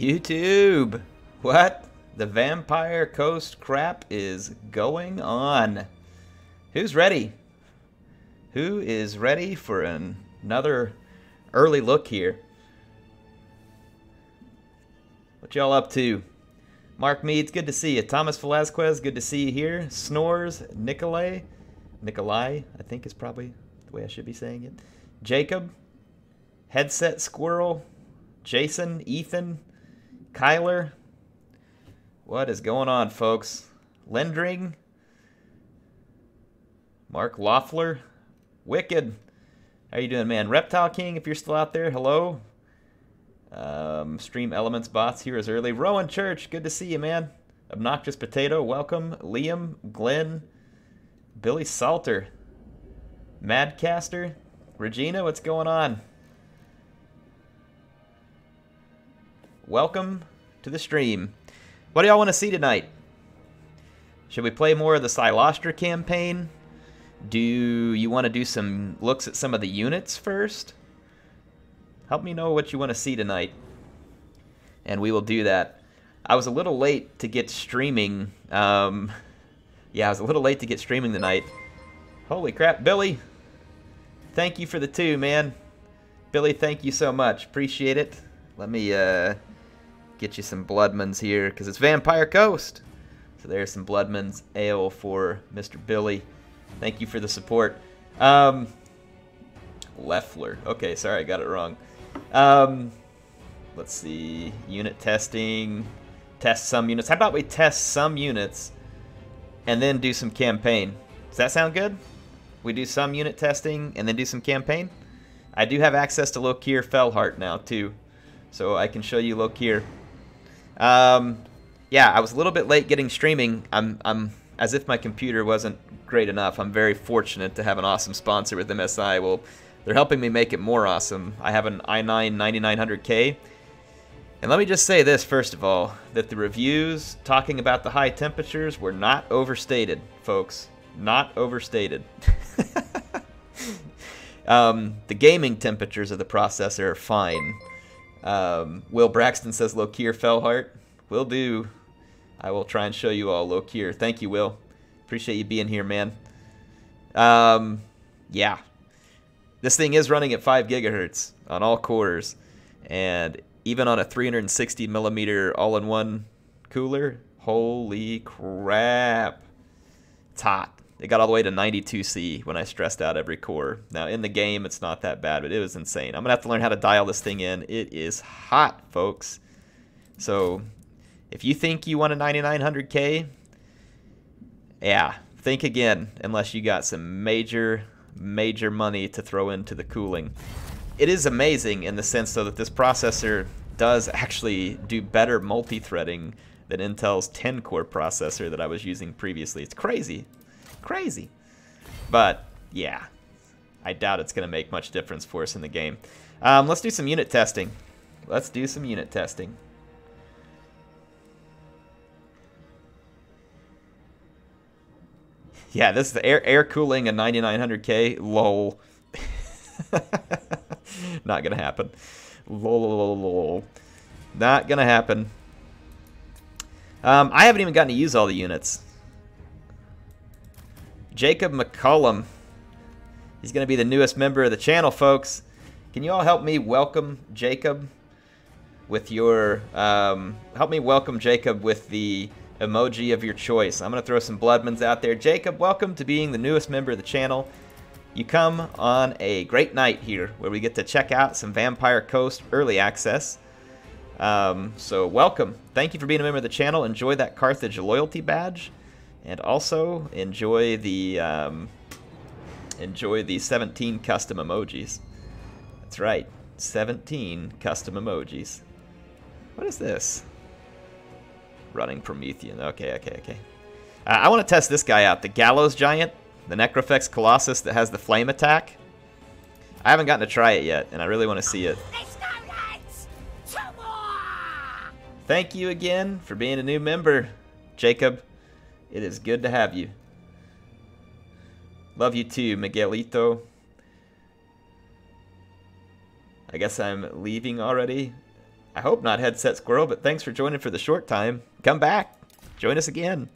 YouTube, what the Vampire Coast crap is going on? Who's ready? Who is ready for another early look here? What y'all up to? Mark Meads, good to see you. Thomas Velasquez, good to see you here. Snores, Nikolai, I think is probably the way I should be saying it. Jacob, Headset Squirrel, Jason, Ethan, Kyler. What is going on, folks? Lendring, Mark Loeffler, Wicked. How you doing, man? Reptile King, if you're still out there, hello. Stream Elements bots here as early. Rowan Church, good to see you, man. Obnoxious Potato, welcome. Liam, Glenn, Billy Salter, Madcaster, Regina, what's going on? Welcome to the stream. What do y'all want to see tonight? Should we play more of the Cylostra campaign? Do you want to do some looks at some of the units first? Help me know what you want to see tonight, and we will do that. I was a little late to get streaming. Yeah, I was a little late to get streaming tonight. Holy crap, Billy! Thank you for the 2, man. Billy, thank you so much. Appreciate it. Let me get you some Bloodmans here, because it's Vampire Coast. So there's some Bloodmans ale for Mr. Billy. Thank you for the support. Leffler. Okay, sorry, I got it wrong. Let's see. Unit testing. Test some units. How about we test some units and then do some campaign? Does that sound good? We do some unit testing and then do some campaign? I do have access to Lokir Fellheart now, too. So I can show you Lokir. Yeah, I was a little bit late getting streaming. I'm as if my computer wasn't great enough. I'm very fortunate to have an awesome sponsor with MSI. Well, they're helping me make it more awesome. I have an i9 9900K. And let me just say this, first of all, that the reviews talking about the high temperatures were not overstated, folks. Not overstated. The gaming temperatures of the processor are fine. Will Braxton says Lokir Fellheart. Will do. I will try and show you all Lokir. Thank you, Will. Appreciate you being here, man. Yeah. This thing is running at 5 gigahertz on all cores. And even on a 360 millimeter all-in-one cooler, holy crap. It's hot. It got all the way to 92C when I stressed out every core. Now, in the game, it's not that bad, but it was insane. I'm going to have to learn how to dial this thing in. It is hot, folks. So, if you think you want a 9900K, yeah, think again, unless you got some major money to throw into the cooling. It is amazing in the sense, though, that this processor does actually do better multi-threading than Intel's 10-core processor that I was using previously. It's crazy. Crazy. But, yeah, I doubt it's going to make much difference for us in the game. Let's do some unit testing. Let's do some unit testing. Yeah, this is the air cooling a 9900K. Lol. Not gonna happen. Lol. Not gonna happen. I haven't even gotten to use all the units. Jacob McCollum. He's gonna be the newest member of the channel, folks. Can you all help me welcome Jacob with your help me welcome Jacob with the emoji of your choice. I'm going to throw some Bloodmans out there. Jacob, welcome to being the newest member of the channel. You come on a great night here where we get to check out some Vampire Coast early access. So welcome. Thank you for being a member of the channel. Enjoy that Carthage loyalty badge. And also enjoy the 17 custom emojis. That's right. 17 custom emojis. What is this? Running Promethean. Okay. I want to test this guy out. The Gallows Giant. The Necrofex Colossus that has the flame attack. I haven't gotten to try it yet, and I really want to see it. Thank you again for being a new member, Jacob. It is good to have you. Love you too, Miguelito. I guess I'm leaving already. I hope not Headset Squirrel, but thanks for joining for the short time. Come back. Join us again.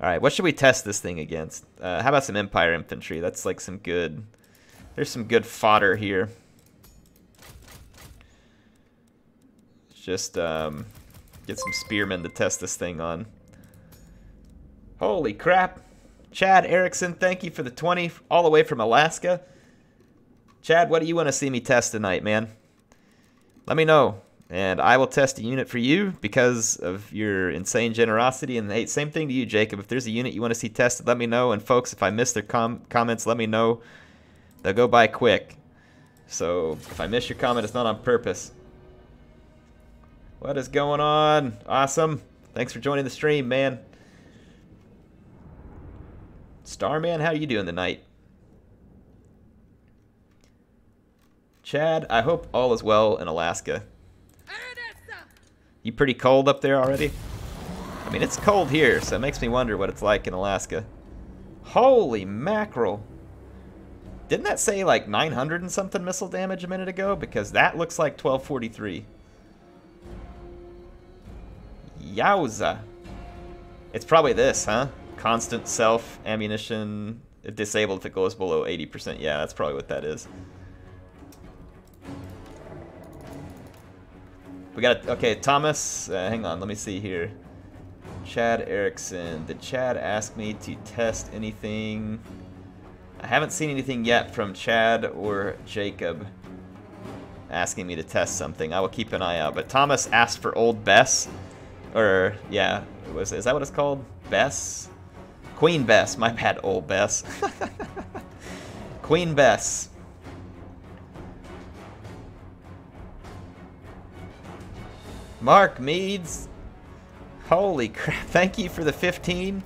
All right, what should we test this thing against? How about some Empire Infantry? That's like some good... There's some good fodder here. Just get some spearmen to test this thing on. Holy crap. Chad Erickson, thank you for the 20 all the way from Alaska. Chad, what do you want to see me test tonight, man? Let me know, and I will test a unit for you because of your insane generosity. And hey, same thing to you, Jacob. If there's a unit you want to see tested, let me know. And folks, if I miss their comments, let me know. They'll go by quick. So if I miss your comment, it's not on purpose. What is going on? Awesome. Thanks for joining the stream, man. Starman, how are you doing tonight? Chad, I hope all is well in Alaska. You pretty cold up there already? I mean, it's cold here, so it makes me wonder what it's like in Alaska. Holy mackerel. Didn't that say like 900 and something missile damage a minute ago? Because that looks like 1243. Yowza. It's probably this, huh? Constant self ammunition disabled if it goes below 80%. Yeah, that's probably what that is. We got, okay, Thomas, hang on, let me see here. Chad Erickson, did Chad ask me to test anything? I haven't seen anything yet from Chad or Jacob asking me to test something. I will keep an eye out. But Thomas asked for Old Bess, or, yeah, is that what it's called? Bess? Queen Bess, my bad, Old Bess. Queen Bess. Mark Meads, holy crap, thank you for the 15.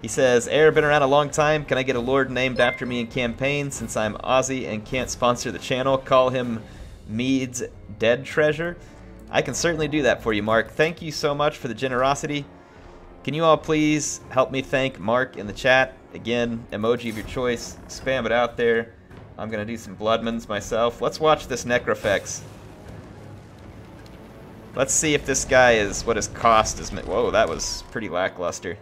He says, Air, been around a long time. Can I get a lord named after me in campaign? Since I'm Aussie and can't sponsor the channel, call him Meads Dead Treasure. I can certainly do that for you, Mark. Thank you so much for the generosity. Can you all please help me thank Mark in the chat? Again, emoji of your choice. Spam it out there. I'm going to do some Bloodmans myself. Let's watch this Necrofex. Let's see if this guy is what his cost is. Whoa, that was pretty lackluster.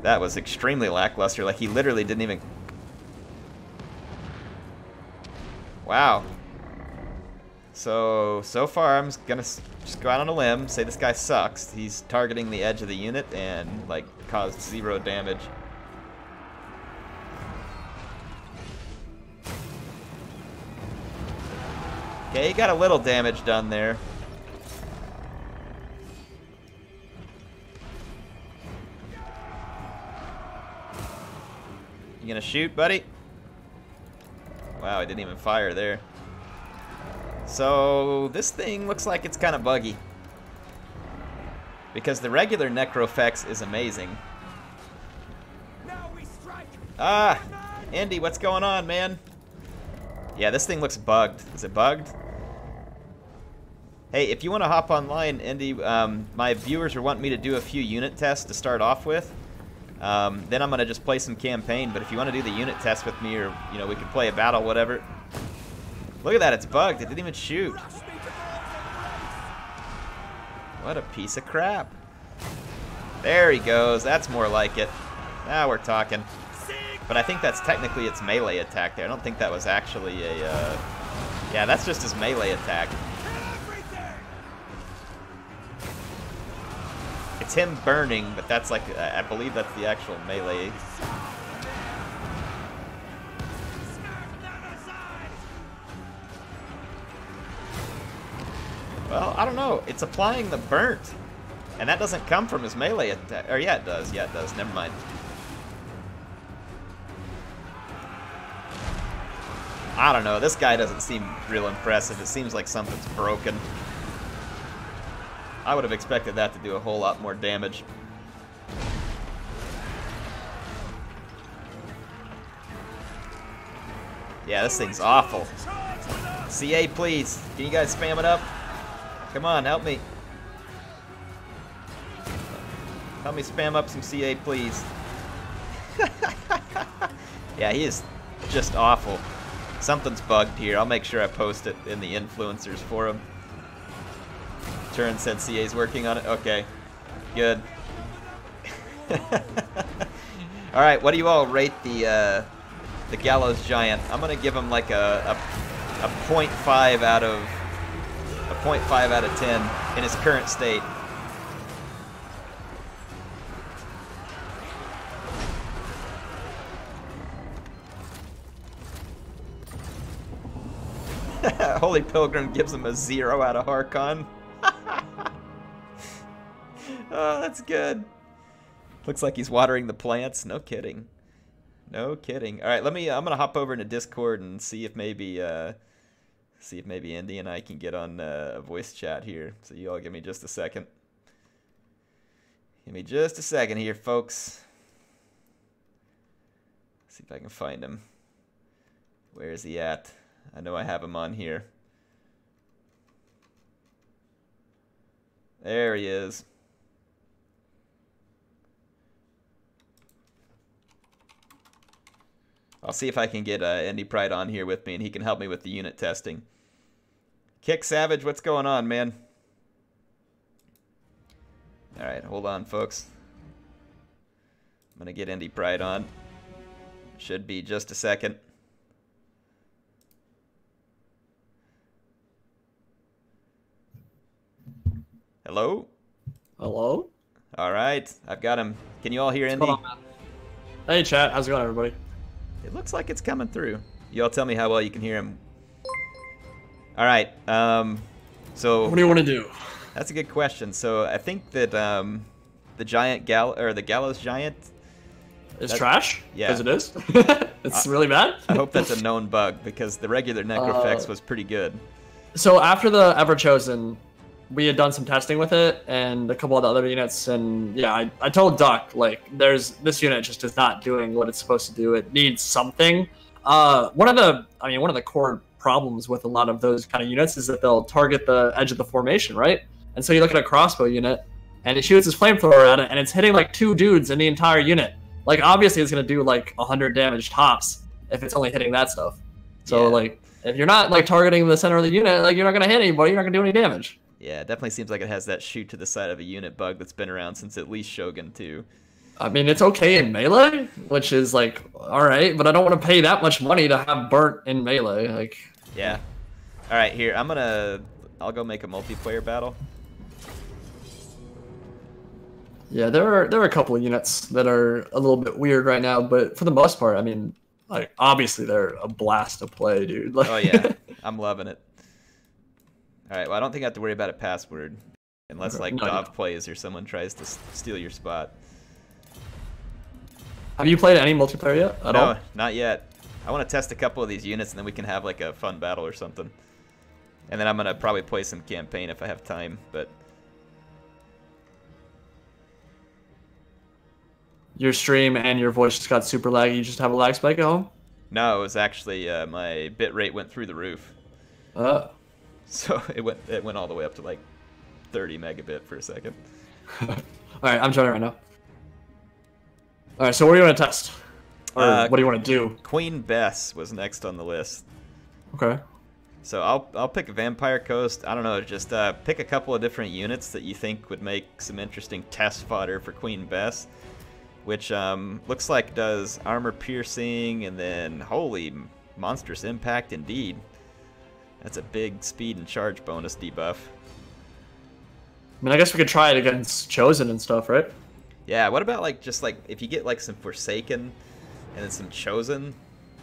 That was extremely lackluster. Like, he literally didn't even... Wow. So far I'm gonna just go out on a limb, say this guy sucks. He's targeting the edge of the unit and, like, caused 0 damage. Okay, he got a little damage done there. You gonna shoot, buddy? Wow, I didn't even fire there. So, this thing looks like it's kind of buggy. Because the regular Necrofex is amazing. Ah! Andy, what's going on, man? Yeah, this thing looks bugged. Is it bugged? Hey, if you want to hop online, Andy, my viewers are wanting me to do a few unit tests to start off with. Then I'm going to just play some campaign, but if you want to do the unit test with me, or, you know, we could play a battle, whatever. Look at that, it's bugged. It didn't even shoot. What a piece of crap. There he goes. That's more like it. Now we're talking. But I think that's technically its melee attack there. I don't think that was actually a... Yeah, that's just his melee attack. It's him burning, but that's like... I believe that's the actual melee. Well, I don't know. It's applying the burnt. And that doesn't come from his melee attack. Or yeah, it does. Yeah, it does. Never mind. I don't know. This guy doesn't seem real impressive. It seems like something's broken. I would have expected that to do a whole lot more damage. Yeah, this thing's awful. CA, please. Can you guys spam it up? Come on, help me. Help me spam up some CA, please. Yeah, he is just awful. Something's bugged here. I'll make sure I post it in the influencers forum. Turin said CA's working on it. Okay, good. All right, what do you all rate the Gallows Giant? I'm gonna give him like a 0.5 out of 10 in his current state. Holy Pilgrim gives him a 0 out of Harkon. Oh, that's good. Looks like he's watering the plants. No kidding. No kidding. All right, I'm gonna hop over into Discord and see if maybe Indy and I can get on a voice chat here. So you all give me just a second. Give me just a second here, folks. See if I can find him. Where is he at? I know I have him on here. There he is. I'll see if I can get Indy Pride on here with me, and he can help me with the unit testing. Kick Savage, what's going on, man? All right, hold on, folks. I'm going to get Indy Pride on. Should be just a second. Hello? Hello? All right, I've got him. Can you all hear Indy? Hold on, man. Hey, chat. How's it going, everybody? It looks like it's coming through. You all tell me how well you can hear him. All right, so... What do you want to do? That's a good question. So I think that the Gallows Giant... Is trash? Yeah. Because it is? It's really bad? I hope that's a known bug, because the regular Necrofex was pretty good. So after the Ever-Chosen, we had done some testing with it and a couple of the other units, and yeah, I told Duck, like, this unit just is not doing what it's supposed to do. It needs something. One of the core problems with a lot of those kind of units is that they'll target the edge of the formation, right? And so you look at a crossbow unit, and it shoots his flamethrower at it, and it's hitting like 2 dudes in the entire unit. Like, obviously it's gonna do like 100 damage tops if it's only hitting that stuff. So like, if you're not like targeting the center of the unit, like, you're not gonna hit anybody, you're not gonna do any damage. Yeah, it definitely seems like it has that shoot to the side of a unit bug that's been around since at least Shogun 2. I mean, it's okay in melee, which is like, alright, but I don't want to pay that much money to have burnt in melee. Like, yeah. Alright, here, I'll go make a multiplayer battle. yeah, there are a couple of units that are a little bit weird right now, but for the most part, I mean, like, obviously they're a blast to play, dude. Like, oh yeah, I'm loving it. Alright, well, I don't think I have to worry about a password. Unless, like, Dov plays or someone tries to steal your spot. Have you played any multiplayer yet at all? No, not yet. I want to test a couple of these units, and then we can have, like, a fun battle or something. And then I'm going to probably play some campaign if I have time, but... Your stream and your voice just got super laggy. You just have a lag spike at home? No, it was actually, my bitrate went through the roof. So it went all the way up to like 30 megabit for a second. Alright, I'm joining right now. Alright, so what do you want to test? Or what do you want to do? Queen Bess was next on the list. Okay. So I'll pick a Vampire Coast. I don't know, just pick a couple of different units that you think would make some interesting test fodder for Queen Bess. Which looks like does armor piercing and then holy monstrous impact indeed. That's a big speed and charge bonus debuff. I mean, I guess we could try it against Chosen and stuff, right? Yeah, what about like just like if you get like some Forsaken and then some Chosen,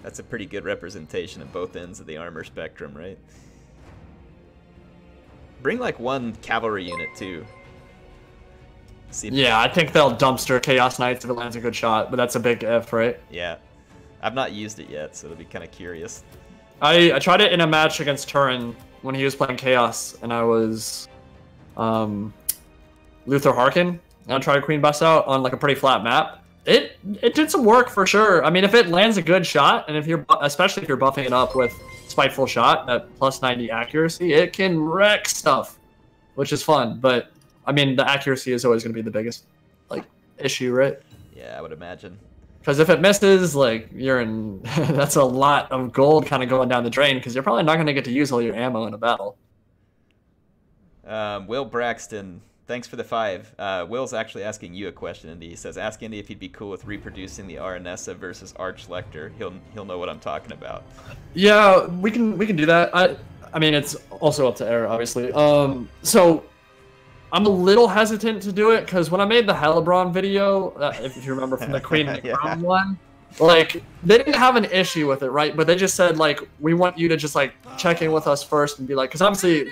that's a pretty good representation of both ends of the armor spectrum, right? Bring like one cavalry unit too. Yeah, I think they'll dumpster Chaos Knights if it lands a good shot, but that's a big if, right? Yeah. I've not used it yet, so it'll be kind of curious. I tried it in a match against Turin when he was playing Chaos, and I was Luther Harkin, and I tried Queen Bess out on like a pretty flat map. It did some work for sure. I mean, if it lands a good shot, and especially if you're buffing it up with Spiteful Shot at plus 90 accuracy, it can wreck stuff, which is fun, but I mean, the accuracy is always going to be the biggest, like, issue, right? Yeah, I would imagine. Because if it misses, like, you're in... that's a lot of gold kind of going down the drain, because you're probably not going to get to use all your ammo in a battle. Will Braxton, thanks for the 5. Will's actually asking you a question, Indy. He says, ask Indy if he'd be cool with reproducing the Aranessa versus Archlector. He'll know what I'm talking about. Yeah, we can do that. I mean, it's also up to Air, obviously. So... I'm a little hesitant to do it because when I made the Helibron video, if you remember from the Queen of the Crown one, like they didn't have an issue with it, right? But they just said like, we want you to just like check in with us first and be like, because obviously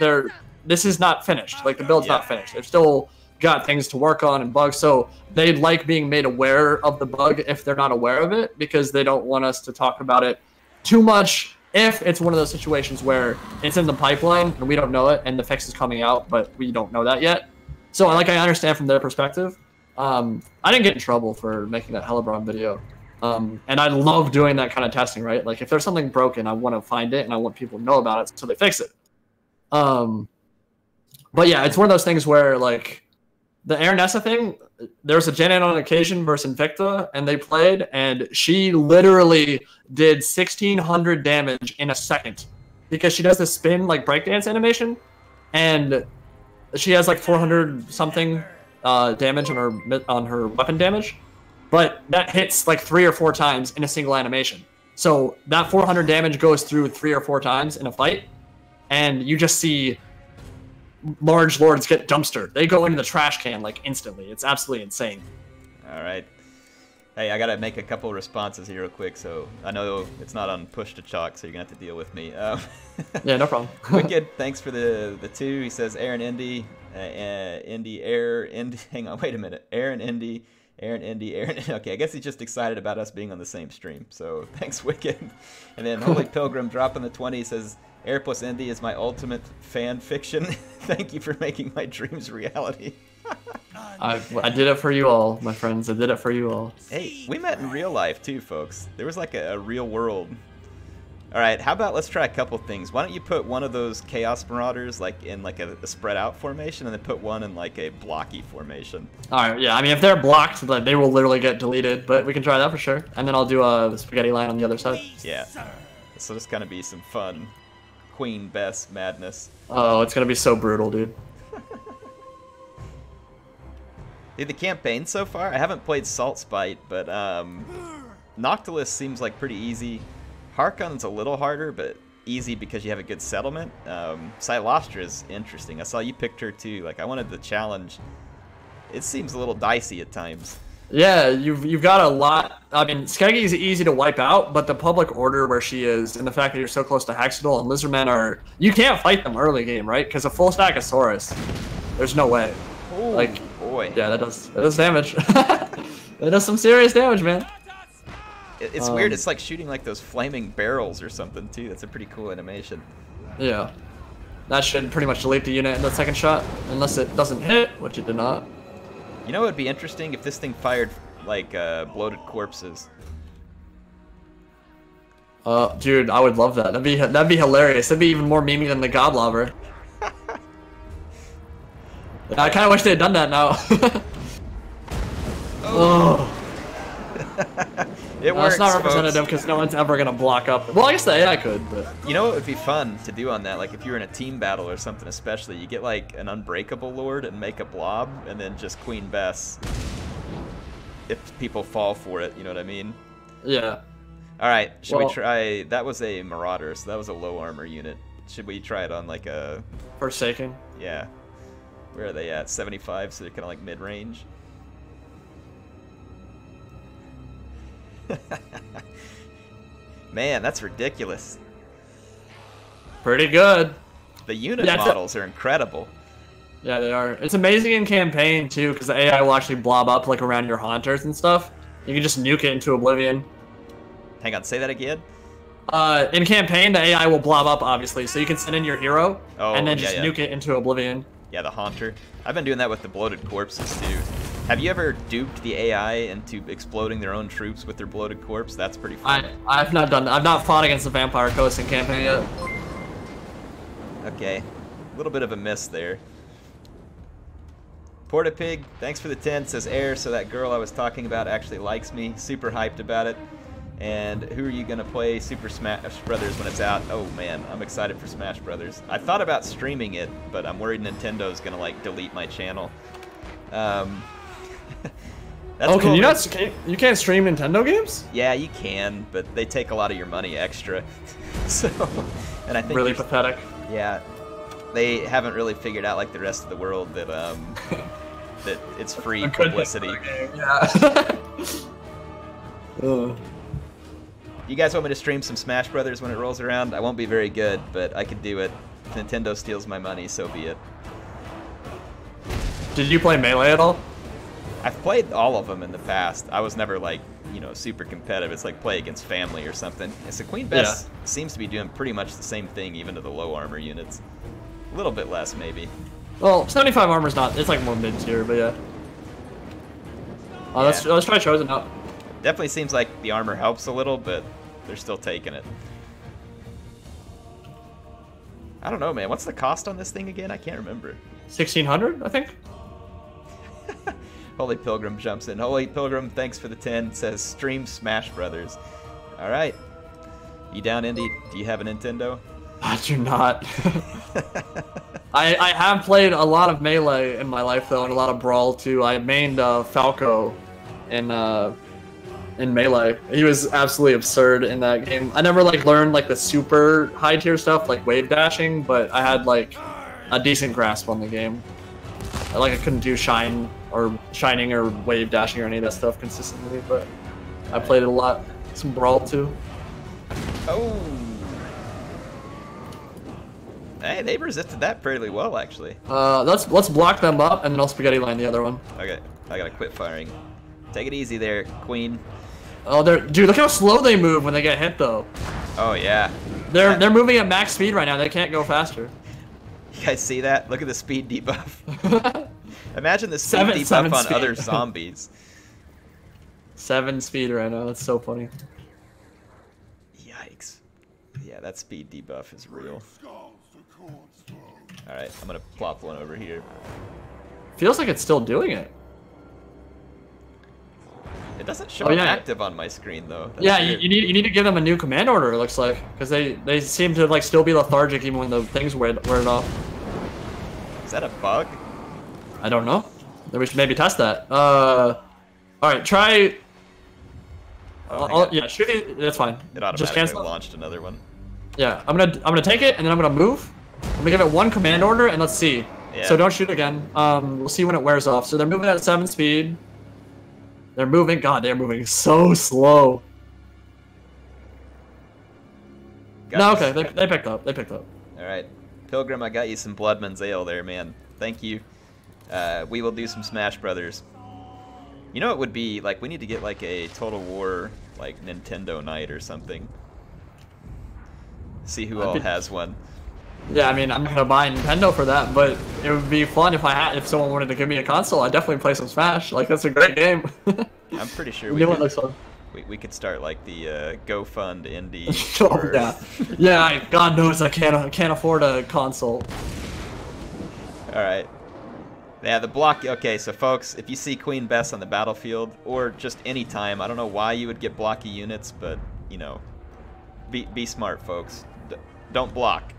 this is not finished. Like the build's not finished. They've still got things to work on and bugs. So they'd like being made aware of the bug if they're not aware of it, because they don't want us to talk about it too much. If it's one of those situations where it's in the pipeline and we don't know it and the fix is coming out, but we don't know that yet. So like I understand from their perspective. I didn't get in trouble for making that Helibron video. And I love doing that kind of testing, right? Like if there's something broken, I want to find it and I want people to know about it so they fix it. But yeah, it's one of those things where like the Aranessa thing, there's a Gen 8 on occasion versus Invicta, and they played, and she literally did 1,600 damage in a second because she does this spin like breakdance animation, and she has like 400 something damage on her weapon damage, but that hits like 3 or 4 times in a single animation. So that 400 damage goes through 3 or 4 times in a fight, and you just see large lords get dumpstered. They go into the trash can like instantly. It's absolutely insane. All right. Hey, I gotta make a couple responses here real quick. So I know it's not on push to chalk, so you're gonna have to deal with me. Yeah, no problem. Wicked, thanks for the 2. He says Aaron Indy, Indy Air Indy. Hang on, wait a minute. Aaron Indy, Aaron Indy, Aaron. Okay, I guess he's just excited about us being on the same stream. So thanks, Wicked. And then Holy Pilgrim dropping the 20. He says, Air plus Indy is my ultimate fan fiction. Thank you for making my dreams reality. I did it for you all, my friends. I did it for you all. Hey, we met in real life too, folks. There was like a real world. All right, how about let's try a couple things. Why don't you put one of those Chaos Marauders like in like a spread out formation, and then put one in like a blocky formation. All right, yeah. I mean, if they're blocked, they will literally get deleted. But we can try that for sure. And then I'll do the spaghetti line on the other side. Yeah. So this gonna be some fun Queen Bess madness. Oh, it's gonna be so brutal, dude. Dude, the campaign so far, I haven't played Salt Spite, but Noctilus seems like pretty easy. Harkon's a little harder, but easy because you have a good settlement. Cylostra is interesting. I saw you picked her too. Like I wanted the challenge. It seems a little dicey at times. Yeah, you've got a lot. I mean, Skeggy is easy to wipe out, but the public order where she is, and the fact that you're so close to Hexadol and Lizardmen are, you can't fight them early game, right? Because a full stack of Saurus, there's no way. Ooh, like, boy. Yeah, that does damage. That does some serious damage, man. It's weird. It's like shooting like those flaming barrels or something too. That's a pretty cool animation. Yeah, that should pretty much delete the unit in the second shot, unless it doesn't hit, which it did not. You know what would be interesting if this thing fired like bloated corpses. Dude, I would love that. That'd be hilarious. That'd be even more memey than the Godlobber. I kind of wish they had done that now. Oh. It works, it's not representative because no one's ever gonna block up. Well, I guess the AI could, but you know what would be fun to do on that? Like if you were in a team battle or something, especially, you get like an Unbreakable Lord and make a blob, and then just Queen Bess. If people fall for it, you know what I mean? Yeah. All right, should we try? That was a Marauder, so that was a low armor unit. Should we try it on like a Forsaken? Yeah. Where are they at? 75, so they're kind of like mid-range. Man, that's ridiculous. Pretty good. The unit models are incredible. Yeah, they are. It's amazing in campaign too, because the AI will actually blob up like around your haunters and stuff. You can just nuke it into oblivion. Hang on, say that again. In campaign, the AI will blob up, obviously, so you can send in your hero and then just nuke it into oblivion. Yeah, the Haunter. I've been doing that with the bloated corpses too. Have you ever duped the AI into exploding their own troops with their bloated corpse? That's pretty fun. I've not done that. I've not fought against the Vampire Coast in campaign yet. Okay. A little bit of a miss there. Portapig, thanks for the 10, says Air, so that girl I was talking about actually likes me. Super hyped about it. And who are you going to play Super Smash Brothers when it's out? Oh man, I'm excited for Smash Brothers. I thought about streaming it, but I'm worried Nintendo's going to like delete my channel. That's oh, cool. You can't stream Nintendo games? Yeah, you can, but they take a lot of your money extra. So, and I think really pathetic. Yeah, they haven't really figured out like the rest of the world that that it's free publicity. Yeah. You guys want me to stream some Smash Brothers when it rolls around? I won't be very good, but I could do it. If Nintendo steals my money, so be it. Did you play Melee at all? I've played all of them in the past. I was never like, you know, super competitive. It's like play against family or something. And so Queen Bess seems to be doing pretty much the same thing, even to the low armor units. A little bit less, maybe. Well, 75 armor's not. It's like more mid tier, but yeah. Let's try Chosen out. Definitely seems like the armor helps a little, but they're still taking it. I don't know, man. What's the cost on this thing again? I can't remember. 1600, I think. Holy Pilgrim jumps in. Holy Pilgrim, thanks for the 10. Says stream Smash Brothers. All right. You down, Indy? Do you have a Nintendo? I do not. I have played a lot of Melee in my life, though, and a lot of Brawl, too. I mained Falco in Melee. He was absolutely absurd in that game. I never, like, learned, like, the super high-tier stuff, like wave dashing, but I had, like, a decent grasp on the game. I couldn't do shining or wave dashing or any of that stuff consistently, but I played it a lot. Some Brawl, too. Oh. Hey, they resisted that fairly well, actually. Let's block them up, and then I'll spaghetti line the other one. Okay, I gotta quit firing. Take it easy there, Queen. Oh, dude, look how slow they move when they get hit, though. Oh yeah. They're moving at max speed right now. They can't go faster. You guys see that? Look at the speed debuff. Imagine the speed debuff on other zombies. 7 speed right now. That's so funny. Yikes. Yeah, that speed debuff is real. Alright, I'm gonna plop one over here. Feels like it's still doing it. It doesn't show active on my screen though. That's weird. you need to give them a new command order. It looks like, because they seem to like still be lethargic even when the things wear it off. Is that a bug? I don't know. We should maybe test that. All right, try. Yeah, shoot it. That's fine. It automatically launched another one. Yeah, I'm gonna take it and then I'm gonna move. I'm gonna give it one command order and let's see. Yeah. So don't shoot again. We'll see when it wears off. So they're moving at 7 speed. They're moving. God, they're moving so slow. No, okay, they picked up. They picked up. All right, Pilgrim, I got you some Bloodman's Ale there, man. Thank you. We will do some Smash Brothers. You know, it would be like we need to get like a Total War like Nintendo night or something. See who all has one. Yeah, I mean, I'm not gonna buy Nintendo for that, but it would be fun if someone wanted to give me a console. I'd definitely play some Smash. Like, that's a great game. I'm pretty sure we could start like the GoFund indie. Oh, yeah. God knows I can't afford a console. All right. Yeah, the block. Okay, so folks, if you see Queen Bess on the battlefield or just any time, I don't know why you would get blocky units, but you know, be smart, folks. Don't block.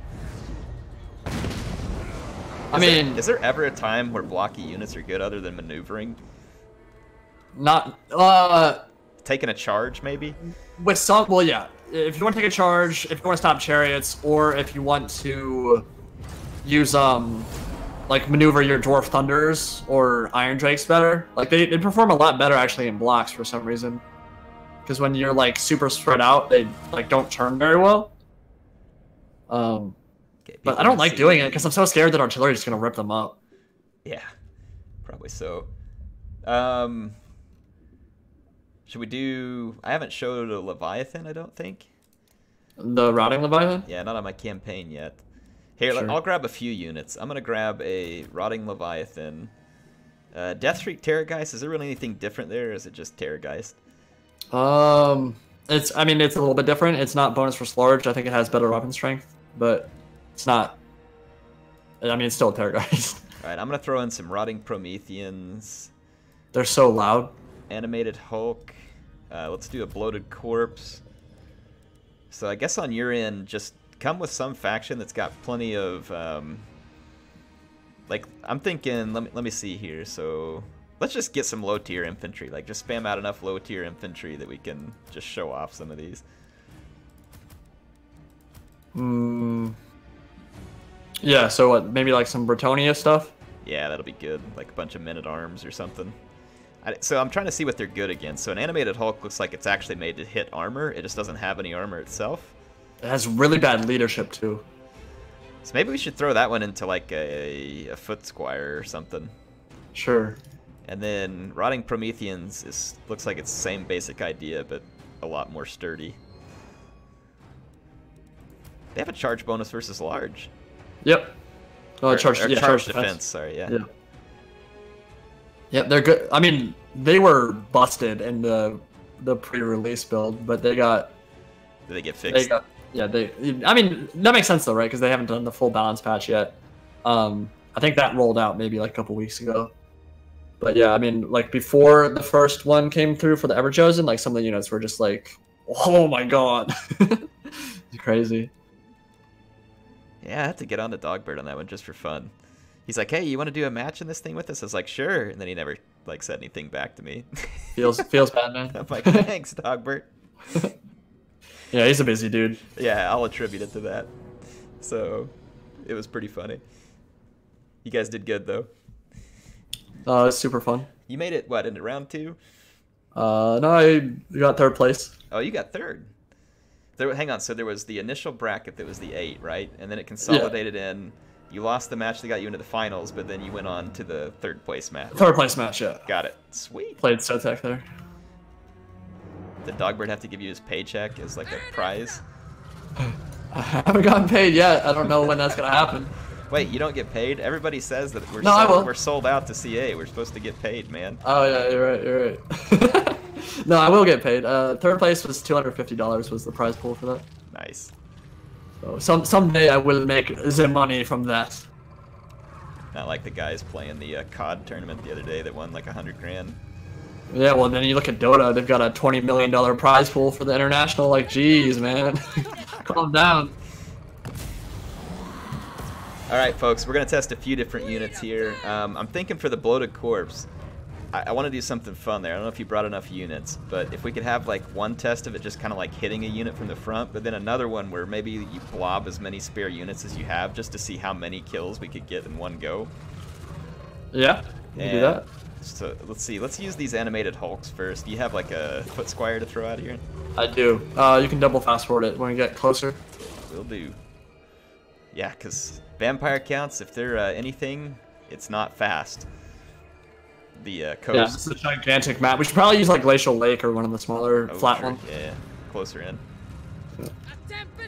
Is there ever a time where blocky units are good other than maneuvering? Not taking a charge, maybe? With some, well, yeah. If you want to take a charge, if you want to stop chariots, or if you want to use like maneuver your Dwarf Thunders or Iron Drakes better, like they perform a lot better actually in blocks for some reason. Because when you're like super spread out, they like don't turn very well. But I don't like doing it because I'm so scared that artillery is just gonna rip them up. Yeah, probably so. Should we do? I haven't showed a Leviathan, I don't think. The Rotting Leviathan? Yeah, not on my campaign yet. Here, sure. I'll grab a few units. I'm gonna grab a Rotting Leviathan. Deathshriek Terrorgeist. Is there really anything different there, or is it just Terrorgeist? It's a little bit different. It's not bonus for Slorge. I think it has better weapon strength, but it's not. I mean, it's still Terrorgeist. Alright, I'm going to throw in some Rotting Prometheans. They're so loud. Animated Hulk. Let's do a Bloated Corpse. So I guess on your end, just come with some faction that's got plenty of... like, I'm thinking... Let me see here. So let's just get some low-tier infantry. Like, just spam out enough low-tier infantry that we can just show off some of these. Yeah, so what, maybe like some Bretonia stuff? Yeah, that'll be good. Like a bunch of men-at-arms or something. So I'm trying to see what they're good against. So an animated Hulk looks like it's actually made to hit armor. It just doesn't have any armor itself. It has really bad leadership, too. So maybe we should throw that one into like a foot squire or something. Sure. And then Rotting Prometheans looks like it's the same basic idea, but a lot more sturdy. They have a charge bonus versus large. Yep. Oh, charge defense. Sorry, yeah. Yeah, they're good. I mean, they were busted in the pre-release build, but they got... Did they get fixed? I mean, that makes sense though, right? Because they haven't done the full balance patch yet. I think that rolled out maybe like a couple weeks ago. But yeah, I mean, like before the first one came through for the Everchosen, like some of the units were just like, oh my god. It's crazy. Yeah, I had to get on the Dogbird on that one just for fun. He's like, hey, you want to do a match in this thing with us? I was like, sure. And then he never like said anything back to me. Feels bad, man. I'm like, thanks, Dogbird. Yeah, he's a busy dude. Yeah, I'll attribute it to that. So, it was pretty funny. You guys did good, though. It's super fun. You made it, what, into round 2? No, I got 3rd place. Oh, you got 3rd. Hang on, so there was the initial bracket that was the 8, right? And then it consolidated in. You lost the match that got you into the finals, but then you went on to the 3rd place match. 3rd place match, yeah. Got it. Sweet. Played Sotek there. Did Dogbird have to give you his paycheck as like a prize? I haven't gotten paid yet. I don't know when that's gonna happen. Wait, you don't get paid? Everybody says that we're sold out to CA. We're supposed to get paid, man. Oh yeah, you're right. No, I will get paid. 3rd place was $250 was the prize pool for that. Nice. So someday I will make the money from that. Not like the guys playing the COD tournament the other day that won like 100 grand. Yeah, well then you look at Dota, they've got a $20 million prize pool for the international. Like, geez, man, calm down. All right, folks, we're gonna test a few different units here. I'm thinking for the Bloated Corpse, I want to do something fun there. I don't know if you brought enough units, but if we could have like one test of it just kind of like hitting a unit from the front, but then another one where maybe you blob as many spare units as you have just to see how many kills we could get in one go. Yeah, you can do that. So let's see. Let's use these animated Hulks first. Do you have like a foot squire to throw out here? I do. You can double fast forward it when we get closer. Will do. Yeah, because vampire counts, if they're anything, it's not fast. The coast. Yeah, it's a gigantic map. We should probably use like Glacial Lake or one of the smaller flat ones. Yeah, closer in. Yeah.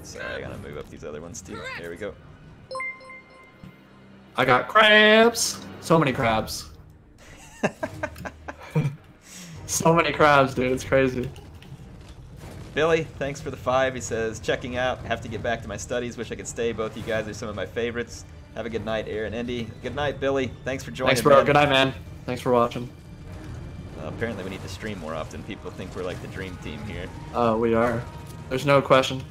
Sorry, I gotta move up these other ones too. There we go. I got crabs. So many crabs. So many crabs, dude. It's crazy. Billy, thanks for the 5. He says, checking out. Have to get back to my studies. Wish I could stay. Both you guys are some of my favorites. Have a good night, Aaron, Andy. Good night, Billy. Thanks for joining. Thanks, bro. Man. Good night, man. Thanks for watching. Apparently we need to stream more often. People think we're like the dream team here. We are. There's no question.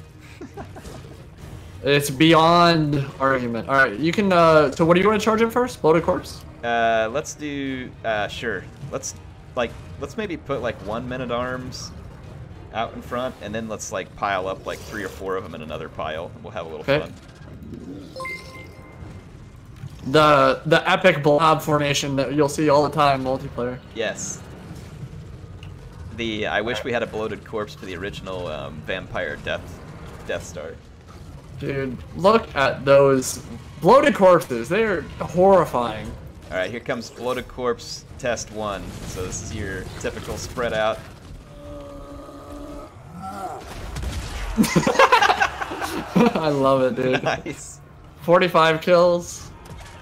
It's beyond argument. All right, you can. So what do you want to charge him first? Bloated Corpse? Let's do. Sure. Let's maybe put like 1 Man-at-Arms out in front, and then let's like pile up like 3 or 4 of them in another pile. And we'll have a little fun. The epic blob formation that you'll see all the time multiplayer. Yes. I wish we had a Bloated Corpse for the original Vampire Death Star. Dude, look at those bloated corpses. They're horrifying. All right, here comes Bloated Corpse test 1. So this is your typical spread out. I love it, dude. Nice. 45 kills.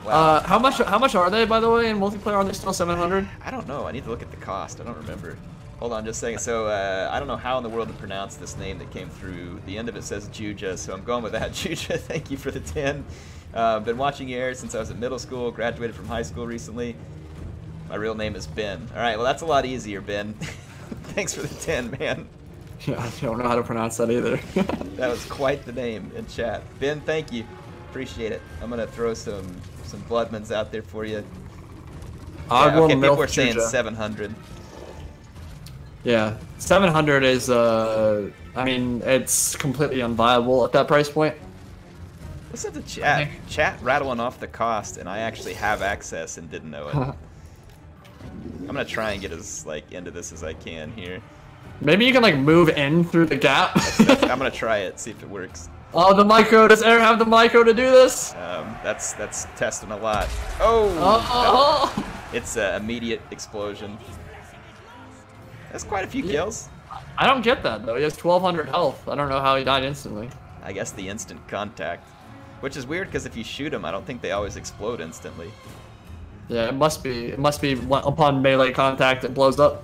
Wow. How much are they, by the way, in multiplayer? Are they still 700? I don't know. I need to look at the cost. I don't remember. Hold on just a second. So I don't know how in the world to pronounce this name that came through. The end of it says Juja, so I'm going with that. Juja, thank you for the 10. Been watching your since I was in middle school. Graduated from high school recently. My real name is Ben. All right, well that's a lot easier, Ben. Thanks for the 10, man. Yeah, I don't know how to pronounce that either. That was quite the name in chat. Ben, thank you. Appreciate it. I'm gonna throw some Bloodmans out there for you. Yeah, okay, people are saying 700. Yeah, 700 is I mean, it's completely unviable at that price point. Listen to chat. Chat rattling off the cost, and I actually have access and didn't know it. I'm gonna try and get as into this as I can here. Maybe you can move in through the gap. I'm gonna try it, see if it works. Oh, the micro! Does Air have the micro to do this? That's testing a lot. Oh! No. It's an immediate explosion. That's quite a few kills. I don't get that though. He has 1200 health. I don't know how he died instantly. I guess the instant contact, which is weird because if you shoot them, I don't think they always explode instantly. Yeah, it must be. It must be upon melee contact it blows up.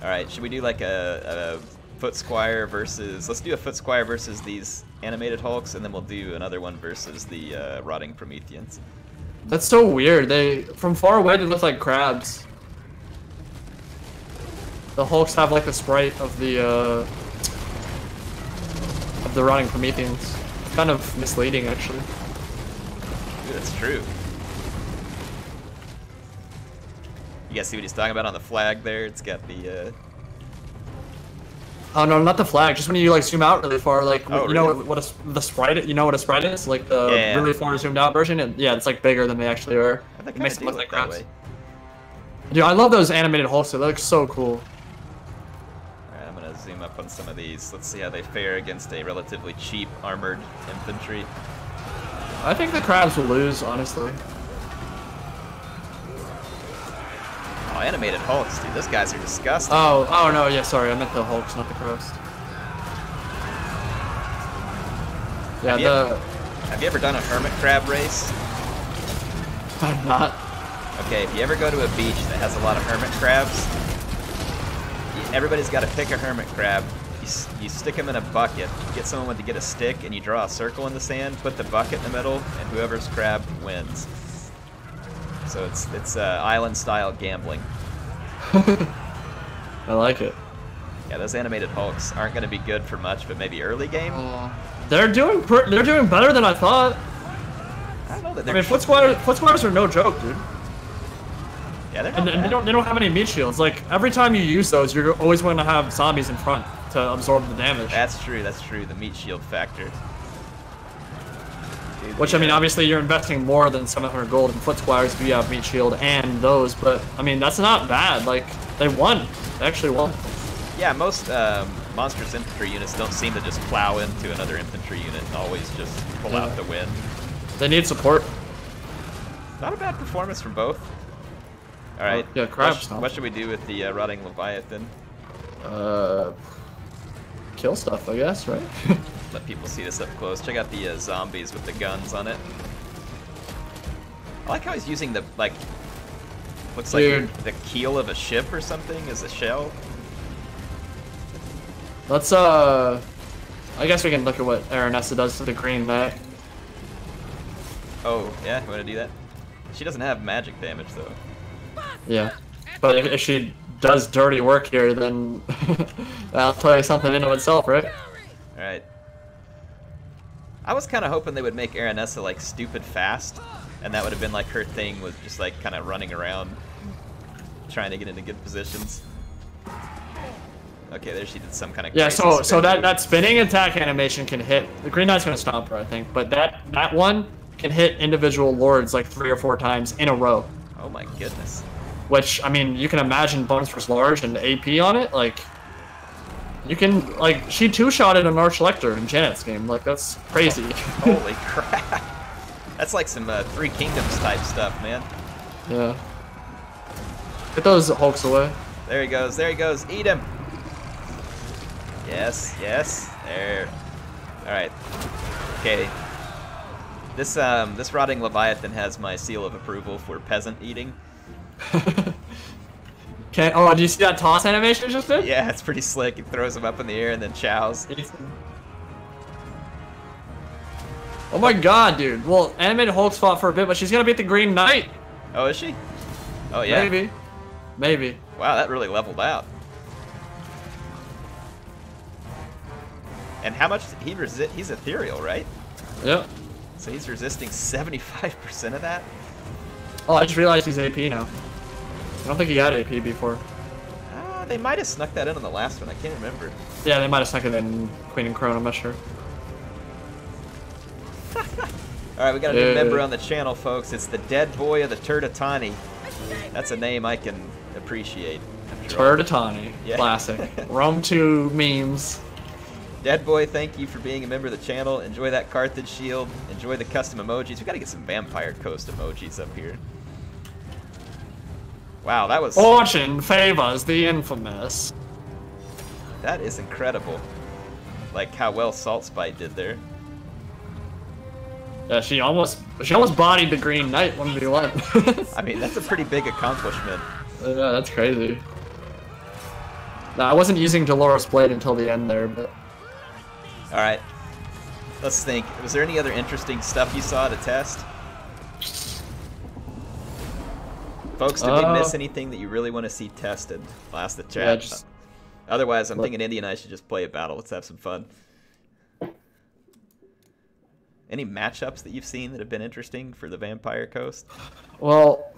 All right, should we do a foot squire versus? Let's do a foot squire versus these animated hulks, and then we'll do another one versus the rotting Prometheans. That's so weird. From far away they look like crabs. The hulks have the sprite of the rotting Prometheans. It's kind of misleading actually. Dude, that's true. You guys see what he's talking about on the flag there? It's got the Oh no, not the flag. Just when you zoom out really far, oh, you know what the sprite. You know what a sprite is? The really far zoomed out version. And yeah, it's bigger than they actually are. It makes them look like crabs. Dude, I love those animated hulks. They look so cool. Alright, I'm gonna zoom up on some of these. Let's see how they fare against a relatively cheap armored infantry. I think the crabs will lose, honestly. Oh, animated hulks, dude. Those guys are disgusting. Oh no, yeah, sorry. I meant the hulks, not the crabs. Yeah, have you ever done a hermit crab race? I'm not. Okay, if you ever go to a beach that has a lot of hermit crabs, everybody's got to pick a hermit crab. You stick them in a bucket, get someone to get a stick, and you draw a circle in the sand, put the bucket in the middle, and whoever's crab wins. So it's island-style gambling. I like it. Yeah, those animated hulks aren't going to be good for much, but maybe early game. They're doing better than I thought. I don't know that they're. I mean, foot squatters are no joke, dude. Yeah, they're. And they don't have any meat shields. Every time you use those, you're always going to have zombies in front to absorb the damage. That's true. That's true. The meat shield factor. Dude, which, I mean, obviously you're investing more than 700 gold in foot squires if you have meat shield and those, but, I mean, that's not bad. They won. They actually won. Yeah, most monstrous infantry units don't seem to just plow into another infantry unit and always just pull out the win. They need support. Not a bad performance from both. All right. Yeah, crabs. What should we do with the rotting Leviathan? Kill stuff, I guess, right? Let people see this up close. Check out the zombies with the guns on it. I like how he's using the, looks like the keel of a ship or something as a shell. Let's, I guess we can look at what Aranessa does to the green mech. Oh, yeah? You want to do that? She doesn't have magic damage, though. Yeah. But if she does dirty work here, then that'll play something into itself, right? Alright. I was kind of hoping they would make Aranessa, stupid fast, and that would have been, her thing was just, kind of running around, trying to get into good positions. Okay, there she did some kind of crazy so that spinning attack animation can hit. The Green Knight's gonna stomp her, I think, but that one can hit individual lords 3 or 4 times in a row. Oh my goodness. Which, I mean, you can imagine bones versus large and AP on it, you can, she two-shotted a Narch Lecter in Janet's game, that's crazy. Holy crap. That's some Three Kingdoms type stuff, man. Yeah. Get those hulks away. There he goes, eat him! Yes, there. Alright. Okay. This rotting Leviathan has my seal of approval for peasant eating. Okay. Oh, do you see that toss animation just did? Yeah, it's pretty slick. He throws them up in the air and then chows. Oh my god, dude. Well, animated Hulk's fought for a bit, but she's gonna beat the Green Knight. Oh, is she? Oh, yeah. Maybe. Maybe. Wow, that really leveled out. And how much he's ethereal, right? Yep. So he's resisting 75% of that? Oh, I just realized he's AP now. I don't think he had AP before. They might have snuck that in on the last one. I can't remember. Yeah, they might have snuck it in Queen and Crone, I'm not sure. Alright, we got a new member on the channel, folks. It's the Dead Boy of the Turdatani. That's a name I can appreciate. Turdatani. Yeah. Classic. Rome 2 memes. Dead Boy, thank you for being a member of the channel. Enjoy that Carthage shield. Enjoy the custom emojis. We gotta get some Vampire Coast emojis up here. Wow, that was... Fortune favors the infamous. That is incredible. Like how well Saltspite did there. Yeah, she almost bodied the Green Knight 1v1. I mean, that's a pretty big accomplishment. Yeah, that's crazy. No, I wasn't using Dolores Blade until the end there, but... Alright. Let's think. Was there any other interesting stuff you saw to test? Folks, did we miss anything that you really want to see tested? Ask the chat. Yeah, Otherwise, I'm thinking Indy and I should just play a battle. Let's have some fun. Any matchups that you've seen that have been interesting for the Vampire Coast? Well,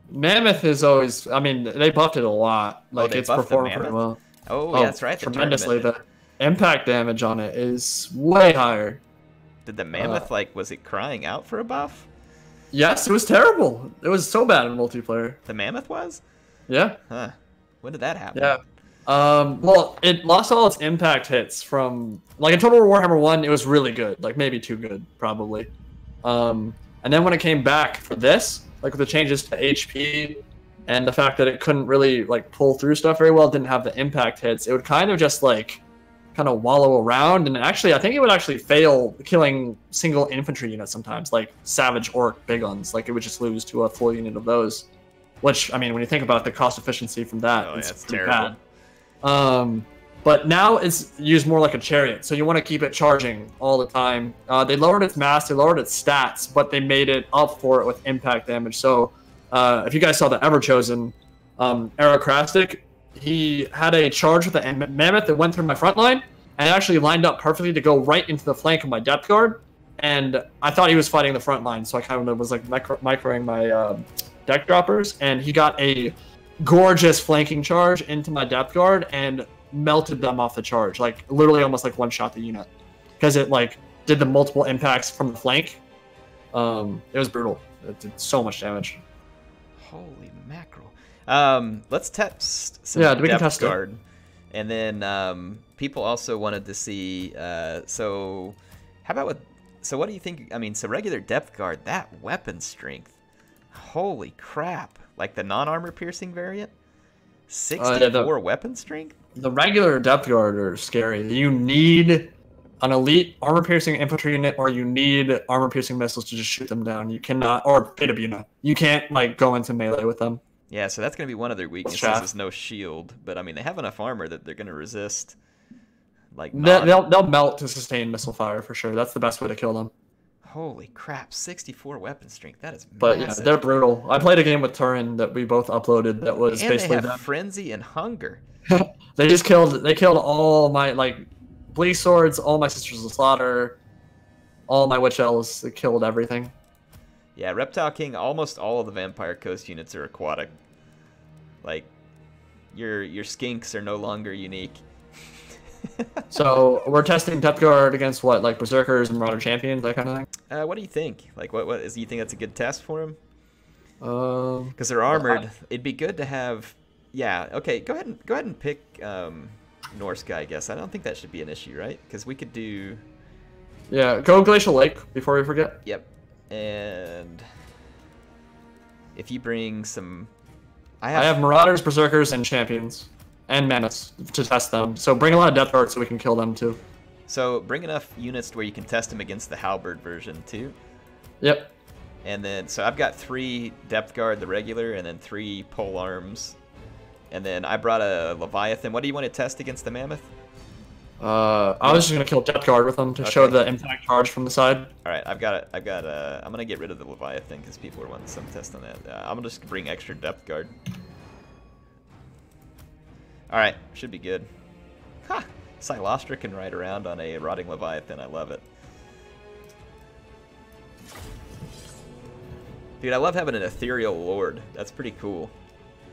Mammoth is always... I mean, they buffed it a lot. Like, it's performing pretty well. Oh, yeah, that's right. Tremendously. The impact damage on it is way higher. Did the Mammoth, like, was it crying out for a buff? Yes, it was terrible. It was so bad in multiplayer. The Mammoth was? Yeah. Huh. When did that happen? Yeah. Well, it lost all its impact hits from... Like, in Total War Warhammer 1, it was really good. Like, maybe too good, probably. And then when it came back for this, like, with the changes to HP and the fact that it couldn't really, like, pull through stuff very well, didn't have the impact hits, it would kind of just, like... kind of wallow around, and actually I think it would actually fail killing single infantry units sometimes, like Savage Orc big guns. Like, it would just lose to a full unit of those, which, I mean, when you think about the cost efficiency from that, it's terrible. Bad. But now it's used more like a chariot, so you want to keep it charging all the time. They lowered its mass, they lowered its stats, but they made it up for it with impact damage. So if you guys saw the Everchosen HeirofCarthage, he had a charge with a Mammoth that went through my front line and actually lined up perfectly to go right into the flank of my depth guard. And I thought he was fighting the front line, so I kind of was like microing my deck droppers, and he got a gorgeous flanking charge into my depth guard and melted them off the charge, like literally almost like one shot the unit, because it like did the multiple impacts from the flank. It was brutal. It did so much damage. Holy mackerel. Let's test some depth guard. And then people also wanted to see, so how about what do you think? I mean, so regular depth guard, that weapon strength, holy crap. Like the non-armor piercing variant? 64 weapon strength? The regular depth guard are scary. You need an elite armor piercing infantry unit, or you need armor piercing missiles to just shoot them down. You cannot, or PW, you can't like go into melee with them. Yeah, so that's going to be one of their weaknesses is no shield. But I mean, they have enough armor that they're going to resist. Like they'll melt to sustain missile fire for sure. That's the best way to kill them. Holy crap, 64 weapon strength. That is massive. But yeah, they're brutal. I played a game with Turin that we both uploaded that was basically they have frenzy and hunger. They killed all my like Bleak Swords, all my Sisters of Slaughter, all my Witch Elves. They killed everything. Yeah, Reptile King, almost all of the Vampire Coast units are aquatic. Like, your skinks are no longer unique. So we're testing depth guard against what, like Berserkers and Marauder Champions, that kind of thing? What do you think? Like, what is? You think that's a good test for them? Because they're armored. armored. It'd be good to have. Yeah. Okay. Go ahead and pick Norsca, I guess. I don't think that should be an issue, right? Because we could do. Yeah. Go Glacial Lake before we forget. Yep. And if you bring some, I have Marauders, Berserkers, and Champions. And Mammoths to test them. So bring a lot of depth guard so we can kill them too. So bring enough units to where you can test them against the Halberd version too. Yep. And then, so I've got 3 depth guard, the regular, and then 3 pole arms. And then I brought a Leviathan. What do you want to test against the Mammoth? I was just gonna kill Depth Guard with them to show the impact charge from the side. All right, I've got I'm gonna get rid of the Leviathan because people are wanting some test on that. I'm gonna just bring extra Depth Guard. All right, should be good. Ha! Cylostra can ride around on a rotting Leviathan. I love it. Dude, I love having an ethereal lord. That's pretty cool.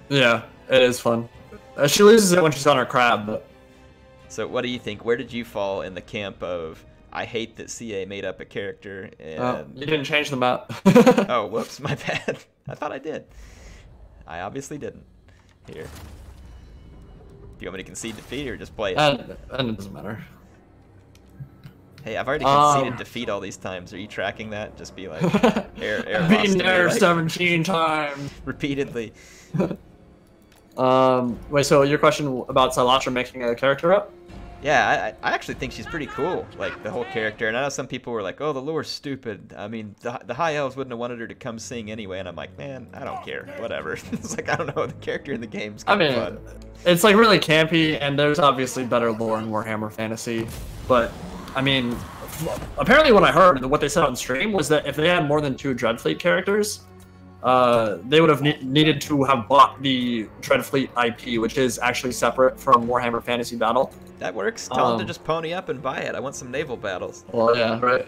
Yeah, it is fun. She loses it when she's on her crab, but... So what do you think? Where did you fall in the camp of, I hate that CA made up a character, and... you didn't change the map. Oh, whoops, my bad. I thought I did. I obviously didn't. Here. Do you want me to concede defeat or just play it? And it doesn't matter. Hey, I've already conceded defeat all these times. Are you tracking that? Just be like, I've been there like, 17 times. Repeatedly. Wait, so your question about Cylostra making a character up? Yeah, I actually think she's pretty cool, like, the whole character. And I know some people were like, oh, the lore's stupid. I mean, the High Elves wouldn't have wanted her to come sing anyway. And I'm like, man, I don't care. Whatever. It's like, I don't know. The character in the game's kind of fun. It's, like, really campy, and there's obviously better lore in Warhammer Fantasy. But, I mean, apparently what I heard, what they said on stream, was that if they had more than 2 Dreadfleet characters, they would have needed to have bought the Dreadfleet IP, which is actually separate from Warhammer Fantasy Battle. That works. Tell them to just pony up and buy it. I want some naval battles. Well, yeah, right.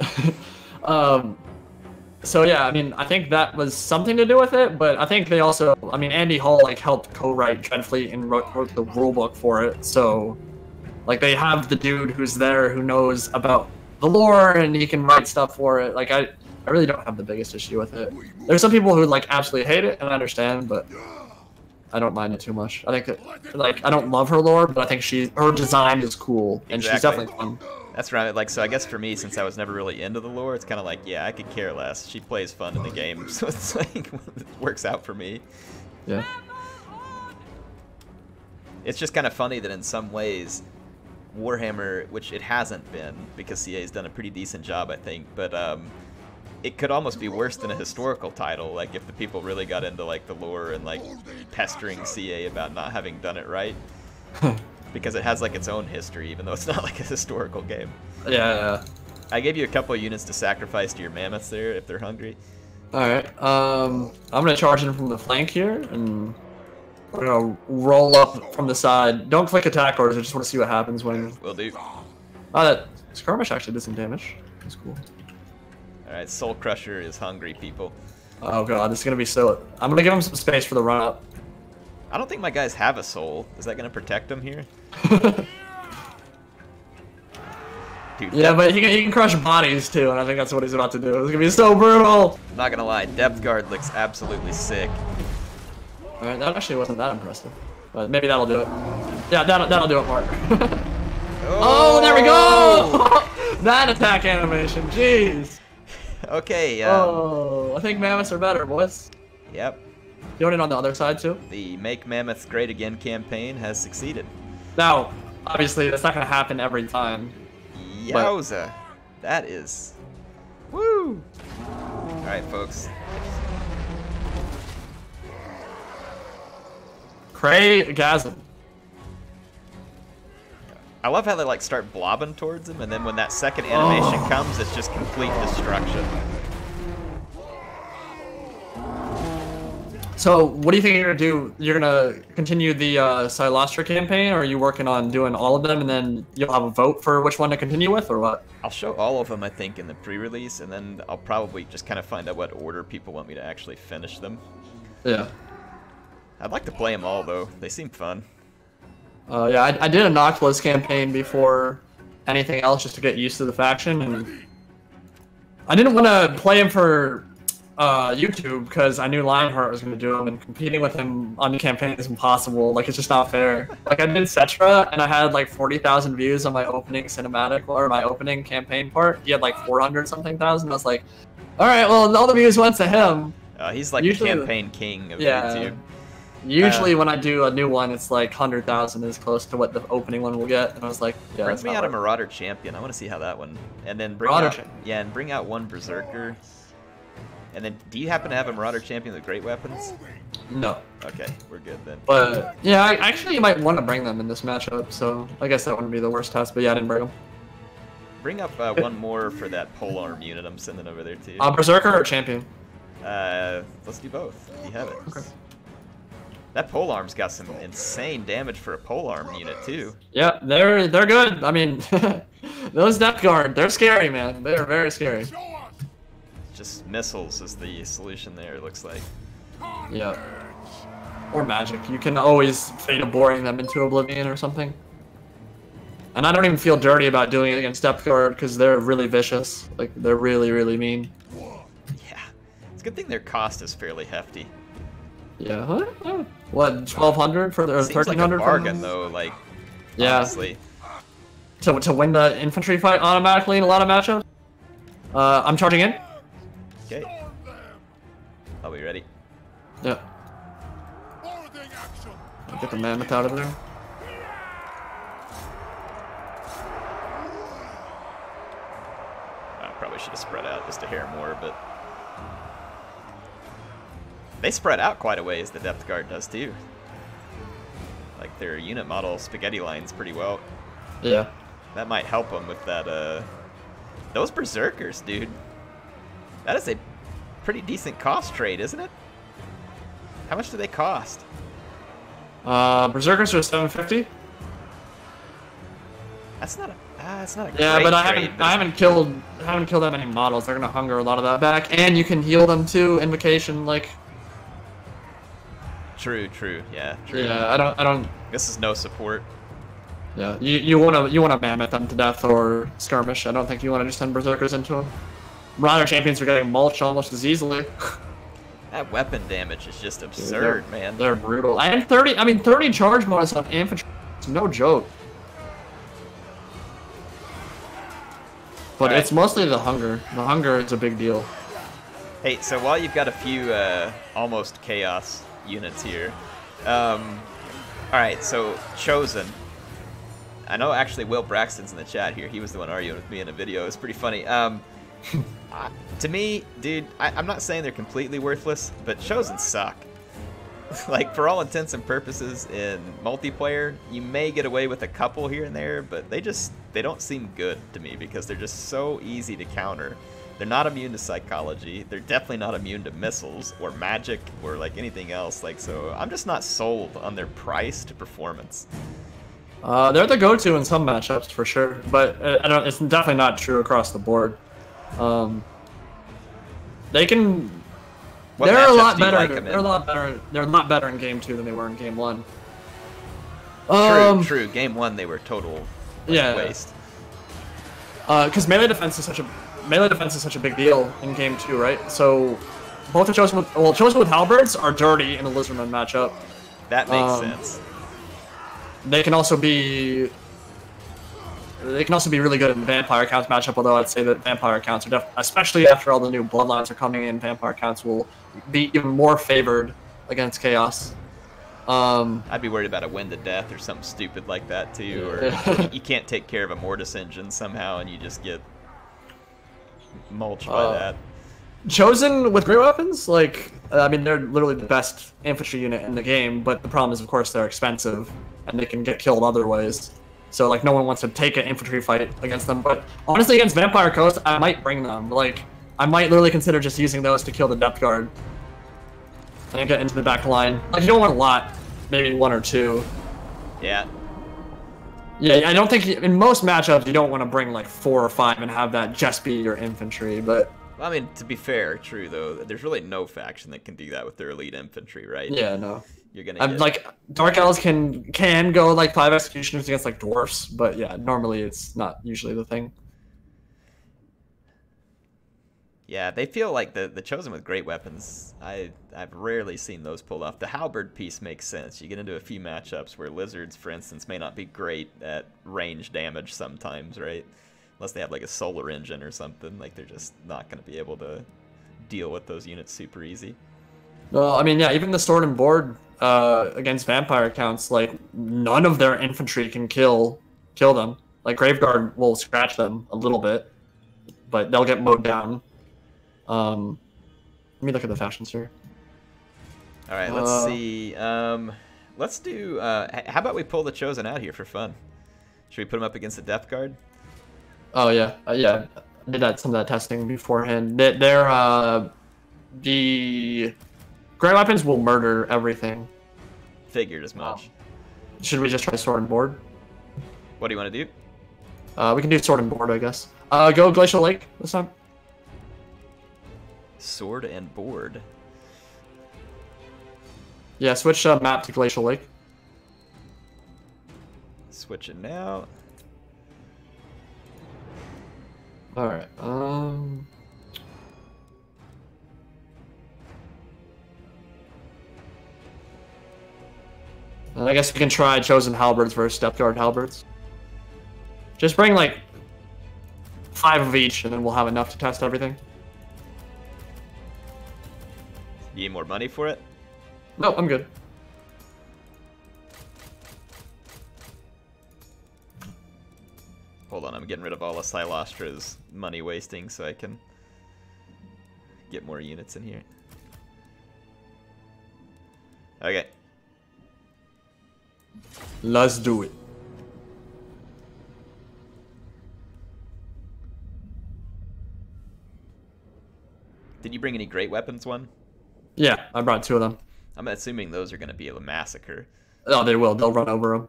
So yeah, I mean, I think that was something to do with it, but I think they also, I mean, Andy Hall like helped co-write Dreadfleet and wrote the rulebook for it. So, like, they have the dude who's there who knows about the lore and he can write stuff for it. Like, I really don't have the biggest issue with it. There's some people who like absolutely hate it, and I understand, but I don't mind it too much. I think that, like, I don't love her lore, but I think her design is cool, and she's definitely fun. That's right. Like, so I guess for me, since I was never really into the lore, it's kind of like, yeah, I could care less. She plays fun in the game, so it's like, it works out for me. Yeah. It's just kind of funny that in some ways, Warhammer, which it hasn't been, because CA's done a pretty decent job, I think, but it could almost be worse than a historical title, like if the people really got into like the lore and like pestering CA about not having done it right. Because it has like its own history, even though it's not like a historical game. Yeah. I gave you a couple of units to sacrifice to your mammoths there if they're hungry. Alright, I'm gonna charge in from the flank here, and we're gonna roll up from the side. Don't click attack orders, I just want to see what happens when... Will do. Oh, that skirmish actually did some damage. That's cool. Alright, Soul Crusher is hungry, people. Oh god, this is gonna be so... I'm gonna give him some space for the run-up. I don't think my guys have a soul. Is that gonna protect them here? Dude, yeah, but he can crush bodies too, and I think that's what he's about to do. It's gonna be so brutal! I'm not gonna lie, Depth Guard looks absolutely sick. Alright, that actually wasn't that impressive. But maybe that'll do it. Yeah, that'll do it, Mark. Oh, there we go! That attack animation, jeez! Okay, oh, I think mammoths are better, boys. Yep. You want it on the other side, too? The Make Mammoth Great Again campaign has succeeded. Now, obviously, that's not going to happen every time. Yowza. That is... Woo! Alright, folks. Cray-gasm. I love how they like start blobbing towards him, and then when that second animation comes, it's just complete destruction. So, what do you think you're gonna do? You're gonna continue the Cylostra campaign, or are you working on doing all of them, and then you'll have a vote for which one to continue with, or what? I'll show all of them, I think, in the pre-release, and then I'll probably just kind of find out what order people want me to actually finish them. Yeah. I'd like to play them all, though. They seem fun. Yeah, I did a Noctilus campaign before anything else just to get used to the faction, and I didn't want to play him for YouTube because I knew Lionheart was going to do him, and competing with him on the campaign is impossible. Like, it's just not fair. Like, I did Cetra, and I had like 40,000 views on my opening cinematic, or my opening campaign part. He had like 400-something thousand. I was like, all right, well, all the views went to him. He's like usually the campaign king of YouTube. Usually when I do a new one, it's like 100,000 is close to what the opening one will get, and I was like, yeah. Bring me out a Marauder champion. I want to see how that one. And then bring out one Berserker. And then, do you happen to have a Marauder champion with great weapons? No. Okay, we're good then. But yeah, actually, you might want to bring them in this matchup. So I guess that wouldn't be the worst test. But yeah, I didn't bring them. Bring up one more for that polearm unit I'm sending over there too. Berserker or champion? Let's do both. You have it. Okay. That polearm's got some insane damage for a polearm unit too. Yeah, they're good. I mean, those depth guard, they're scary, man. They're very scary. Just missiles is the solution there, it looks like. Yeah. Or magic. You can always fade a boring them into oblivion or something. And I don't even feel dirty about doing it against depth guard because they're really vicious. Like, they're really, really mean. Yeah. It's a good thing their cost is fairly hefty. Yeah. What, 1,200 for the 1,300? Like a bargain though, like, yeah. Honestly. To win the infantry fight automatically in a lot of matchups. I'm charging in. Okay. Are we ready? Yeah. Get the mammoth out of there. I probably should have spread out just a hair more, but they spread out quite a ways, the depth guard does too. Like their unit model spaghetti lines pretty well. Yeah. That might help them with that, those berserkers, dude. That is a pretty decent cost trade, isn't it? How much do they cost? Berserkers are 750. That's not a yeah, great but trade, I haven't killed that many models. They're gonna hunger a lot of that back, and you can heal them too. Invocation, like. True. Yeah. True. Yeah, I don't. This is no support. Yeah, you wanna mammoth them to death or skirmish. I don't think you wanna just send berserkers into them. Marauder champions are getting mulched almost as easily. That weapon damage is just absurd, man. They're brutal. And 30 charge bonus on infantry. It's no joke. But it's mostly the hunger. The hunger is a big deal. Hey, so while you've got a few almost chaos units here, alright, so Chosen. I know actually Will Braxton's in the chat here. He was the one arguing with me in a video. It's pretty funny. To me, dude, I'm not saying they're completely worthless, but Chosen suck. Like, for all intents and purposes in multiplayer, you may get away with a couple here and there, but they don't seem good to me because they're just so easy to counter. They're not immune to psychology. They're definitely not immune to missiles or magic or like anything else. Like, so I'm just not sold on their price to performance. They're the go-to in some matchups for sure, but it's definitely not true across the board. They can. They're a lot better. They're a lot better. They're a lot better in game 2 than they were in game 1. True. Game 1 they were total waste. Because melee defense is such a big deal in game 2, right? So both the Chosen with halberds are dirty in the Lizardman matchup. That makes sense. They can also be really good in vampire counts matchup, although I'd say that vampire counts are especially after all the new bloodlines are coming in, vampire counts will be even more favored against chaos. I'd be worried about a win to death or something stupid like that too, or you can't take care of a Mortis engine somehow and you just get mulched by that. Chosen with great weapons, like, I mean, they're literally the best infantry unit in the game, but the problem is, of course, they're expensive and they can get killed other ways. So, like, no one wants to take an infantry fight against them. But honestly, against Vampire Coast, I might bring them. Like, I might literally consider just using those to kill the depth guard and get into the back line. Like, you don't want a lot, maybe 1 or 2. Yeah. Yeah, I don't think in most matchups you don't want to bring like 4 or 5 and have that just be your infantry. But I mean, to be fair, true though, there's really no faction that can do that with their elite infantry, right? Yeah, no. You're gonna get... like Dark Elves can go like 5 executioners against like dwarfs, but yeah, normally it's not usually the thing. Yeah, they feel like the Chosen with great weapons. I've rarely seen those pulled off. The halberd piece makes sense. You get into a few matchups where lizards, for instance, may not be great at range damage sometimes, right? Unless they have like a solar engine or something, like they're just not going to be able to deal with those units super easy. Well, I mean, yeah, even the sword and board against vampire counts, like none of their infantry can kill them. Like Graveguard will scratch them a little bit, but they'll get mowed down. me look at the fashions here. All right, let's see. Let's do. How about we pull the Chosen out here for fun? Should we put them up against the Death Guard? Oh yeah, yeah. I did some of that testing beforehand. The great weapons will murder everything. Figured as much. Should we just try sword and board? What do you want to do? We can do sword and board, I guess. Go Glacial Lake this time. Sword and board. Yeah, switch map to Glacial Lake. Switch it now. All right. And I guess we can try Chosen Halberds versus Depth Guard Halberds. Just bring like 5 of each, and then we'll have enough to test everything. You need more money for it? No, I'm good. Hold on, I'm getting rid of all of Cylostra's money wasting so I can get more units in here. Okay. Let's do it. Did you bring any great weapons one? Yeah, I brought 2 of them. I'm assuming those are going to be a massacre. Oh, they will. They'll run over them.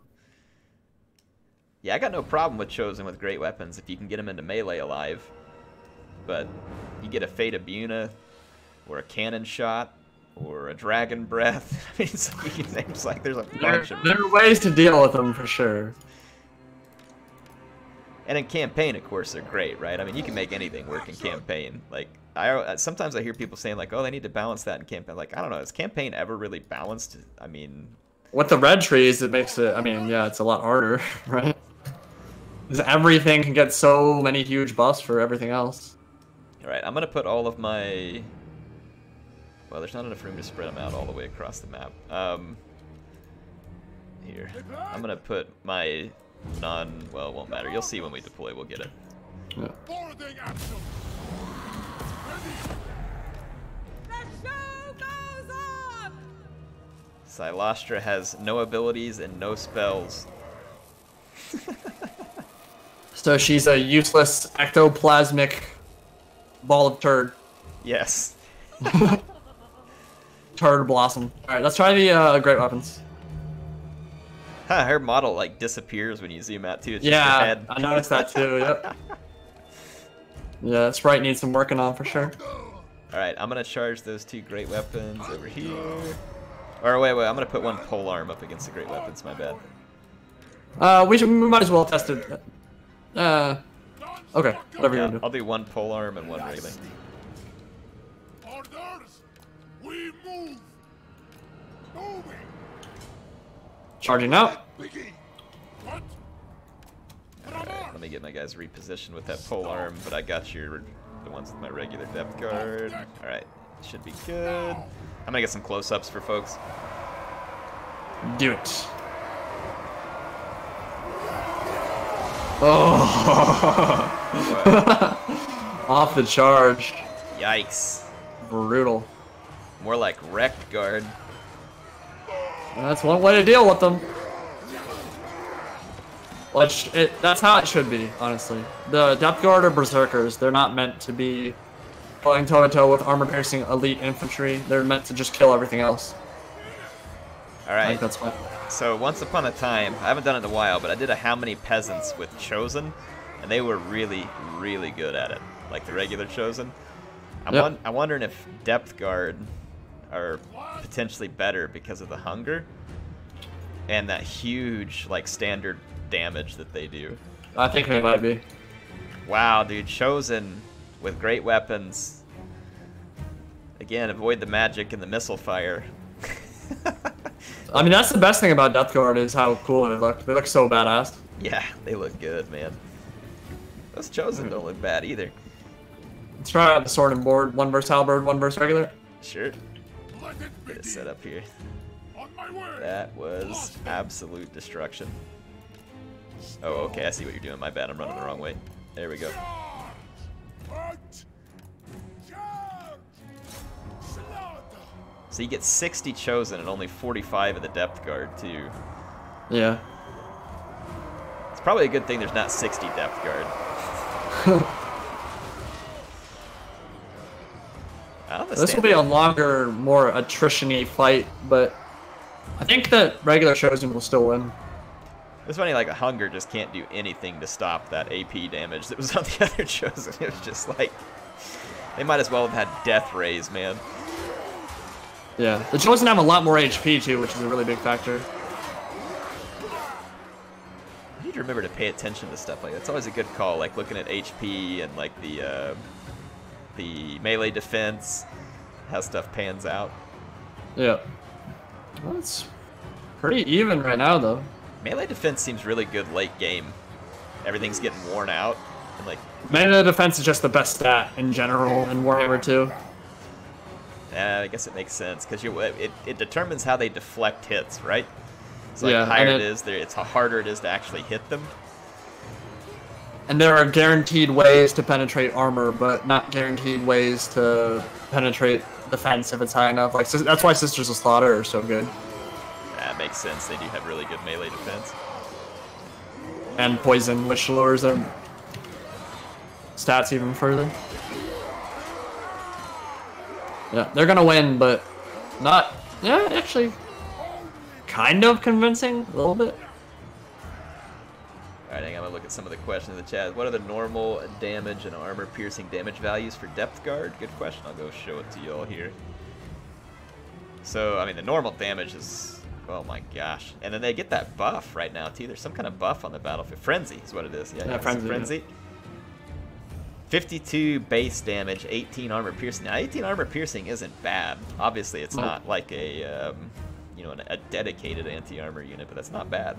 Yeah, I got no problem with Chosen with great weapons if you can get them into melee alive. But you get a Fate of Buna, or a Cannon Shot, or a Dragon Breath. I mean, it's like there's a bunch of them. There are ways to deal with them for sure. And in campaign, of course, they're great, right? I mean, you can make anything work in campaign. Like, sometimes I hear people saying, like, oh, they need to balance that in campaign. Like, I don't know, is campaign ever really balanced? I mean... With the red trees, it makes it, I mean, yeah, it's a lot harder, right? Because everything can get so many huge buffs for everything else. Alright, I'm going to put all of my... Well, there's not enough room to spread them out all the way across the map. Here. I'm going to put my well, it won't matter. You'll see when we deploy, we'll get it. Yeah. Cylostra has no abilities and no spells. So she's a useless ectoplasmic ball of turd. Yes. Turd blossom. Alright, let's try the great weapons. Huh, her model like disappears when you zoom out too. It's Yeah, just her head. I noticed that too, yep. Yeah, Sprite needs some working on for sure. Alright, I'm gonna charge those 2 great weapons over here. Or wait, I'm gonna put 1 polearm up against the great weapons, my bad. We might as well test it. Okay, whatever you're gonna do. I'll do 1 polearm and 1 railing. Orders! We move! Moving! Charging out. What? Alright, let me get my guys repositioned with that polearm, but I got the ones with my regular depth guard. Alright, should be good. I'm gonna get some close-ups for folks. Do it. Oh! Off the charge. Yikes. Brutal. More like wrecked guard. That's one way to deal with them. That's how it should be, honestly. The Depth Guard are berserkers. They're not meant to be going toe-to-toe with armor-piercing elite infantry. They're meant to just kill everything else. Alright. I think that's fine. So once upon a time, I haven't done it in a while, but I did a How Many Peasants with Chosen, and they were really, really good at it. Like the regular Chosen. I'm wondering if Depth Guard are potentially better because of the hunger and that huge like standard damage that they do. I think they might be. Wow, dude, Chosen with great weapons. Again, avoid the magic and the missile fire. I mean, that's the best thing about Depth Guard is how cool they look. They look so badass. Yeah, they look good, man. Those Chosen don't look bad either. Let's try out the sword and board. 1 versus halberd, 1 versus regular. Sure. Get it set up here. That was absolute destruction. Oh, okay, I see what you're doing. My bad, I'm running the wrong way. There we go. So you get 60 chosen and only 45 of the depth guard, too. Yeah. It's probably a good thing there's not 60 depth guard. This will be a longer, more attrition-y fight, but I think that regular chosen will still win. It's funny, like, a Hunger just can't do anything to stop that AP damage that was on the other chosen. It was just like, they might as well have had death rays, man. Yeah, the chosen have a lot more HP too, which is a really big factor. You need to remember to pay attention to stuff like that. It's always a good call, like looking at HP and like the melee defense, how stuff pans out. Yeah. Well, it's pretty even right now, though. Melee defense seems really good late game. Everything's getting worn out, and like melee defense is just the best stat in general in Warhammer 2. I guess it makes sense because it determines how they deflect hits, right? So like Yeah, the higher and it is, it's how harder it is to actually hit them. And there are guaranteed ways to penetrate armor, but not guaranteed ways to penetrate defense if it's high enough. Like that's why Sisters of Slaughter are so good. That makes sense. They do have really good melee defense. And poison, which lowers their stats even further. Yeah, they're gonna win, but not. Yeah, actually, kind of convincing a little bit. Alright, I'm gonna look at some of the questions in the chat. What are the normal damage and armor piercing damage values for depth guard? Good question. I'll go show it to you all here. So, I mean, the normal damage is, oh my gosh. And then they get that buff right now, too. There's some kind of buff on the battlefield. Frenzy is what it is. Yeah, Frenzy. Yeah. 52 base damage, 18 armor piercing. Now, 18 armor piercing isn't bad. Obviously, it's not like a, a dedicated anti-armor unit, but that's not bad.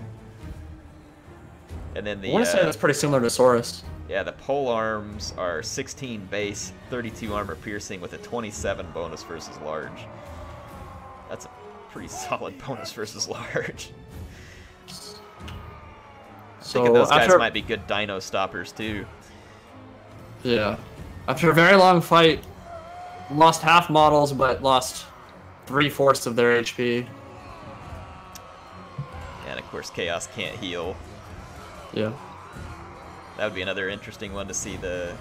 And then the, I want to say that's pretty similar to Saurus. Yeah, the pole arms are 16 base, 32 armor piercing with a 27 bonus versus large. That's a pretty solid bonus versus large. So Thinking those guys might be good dino stoppers too. Yeah. After a very long fight, lost half models, but lost 3/4 of their HP. And of course, Chaos can't heal. Yeah. That would be another interesting one to see the...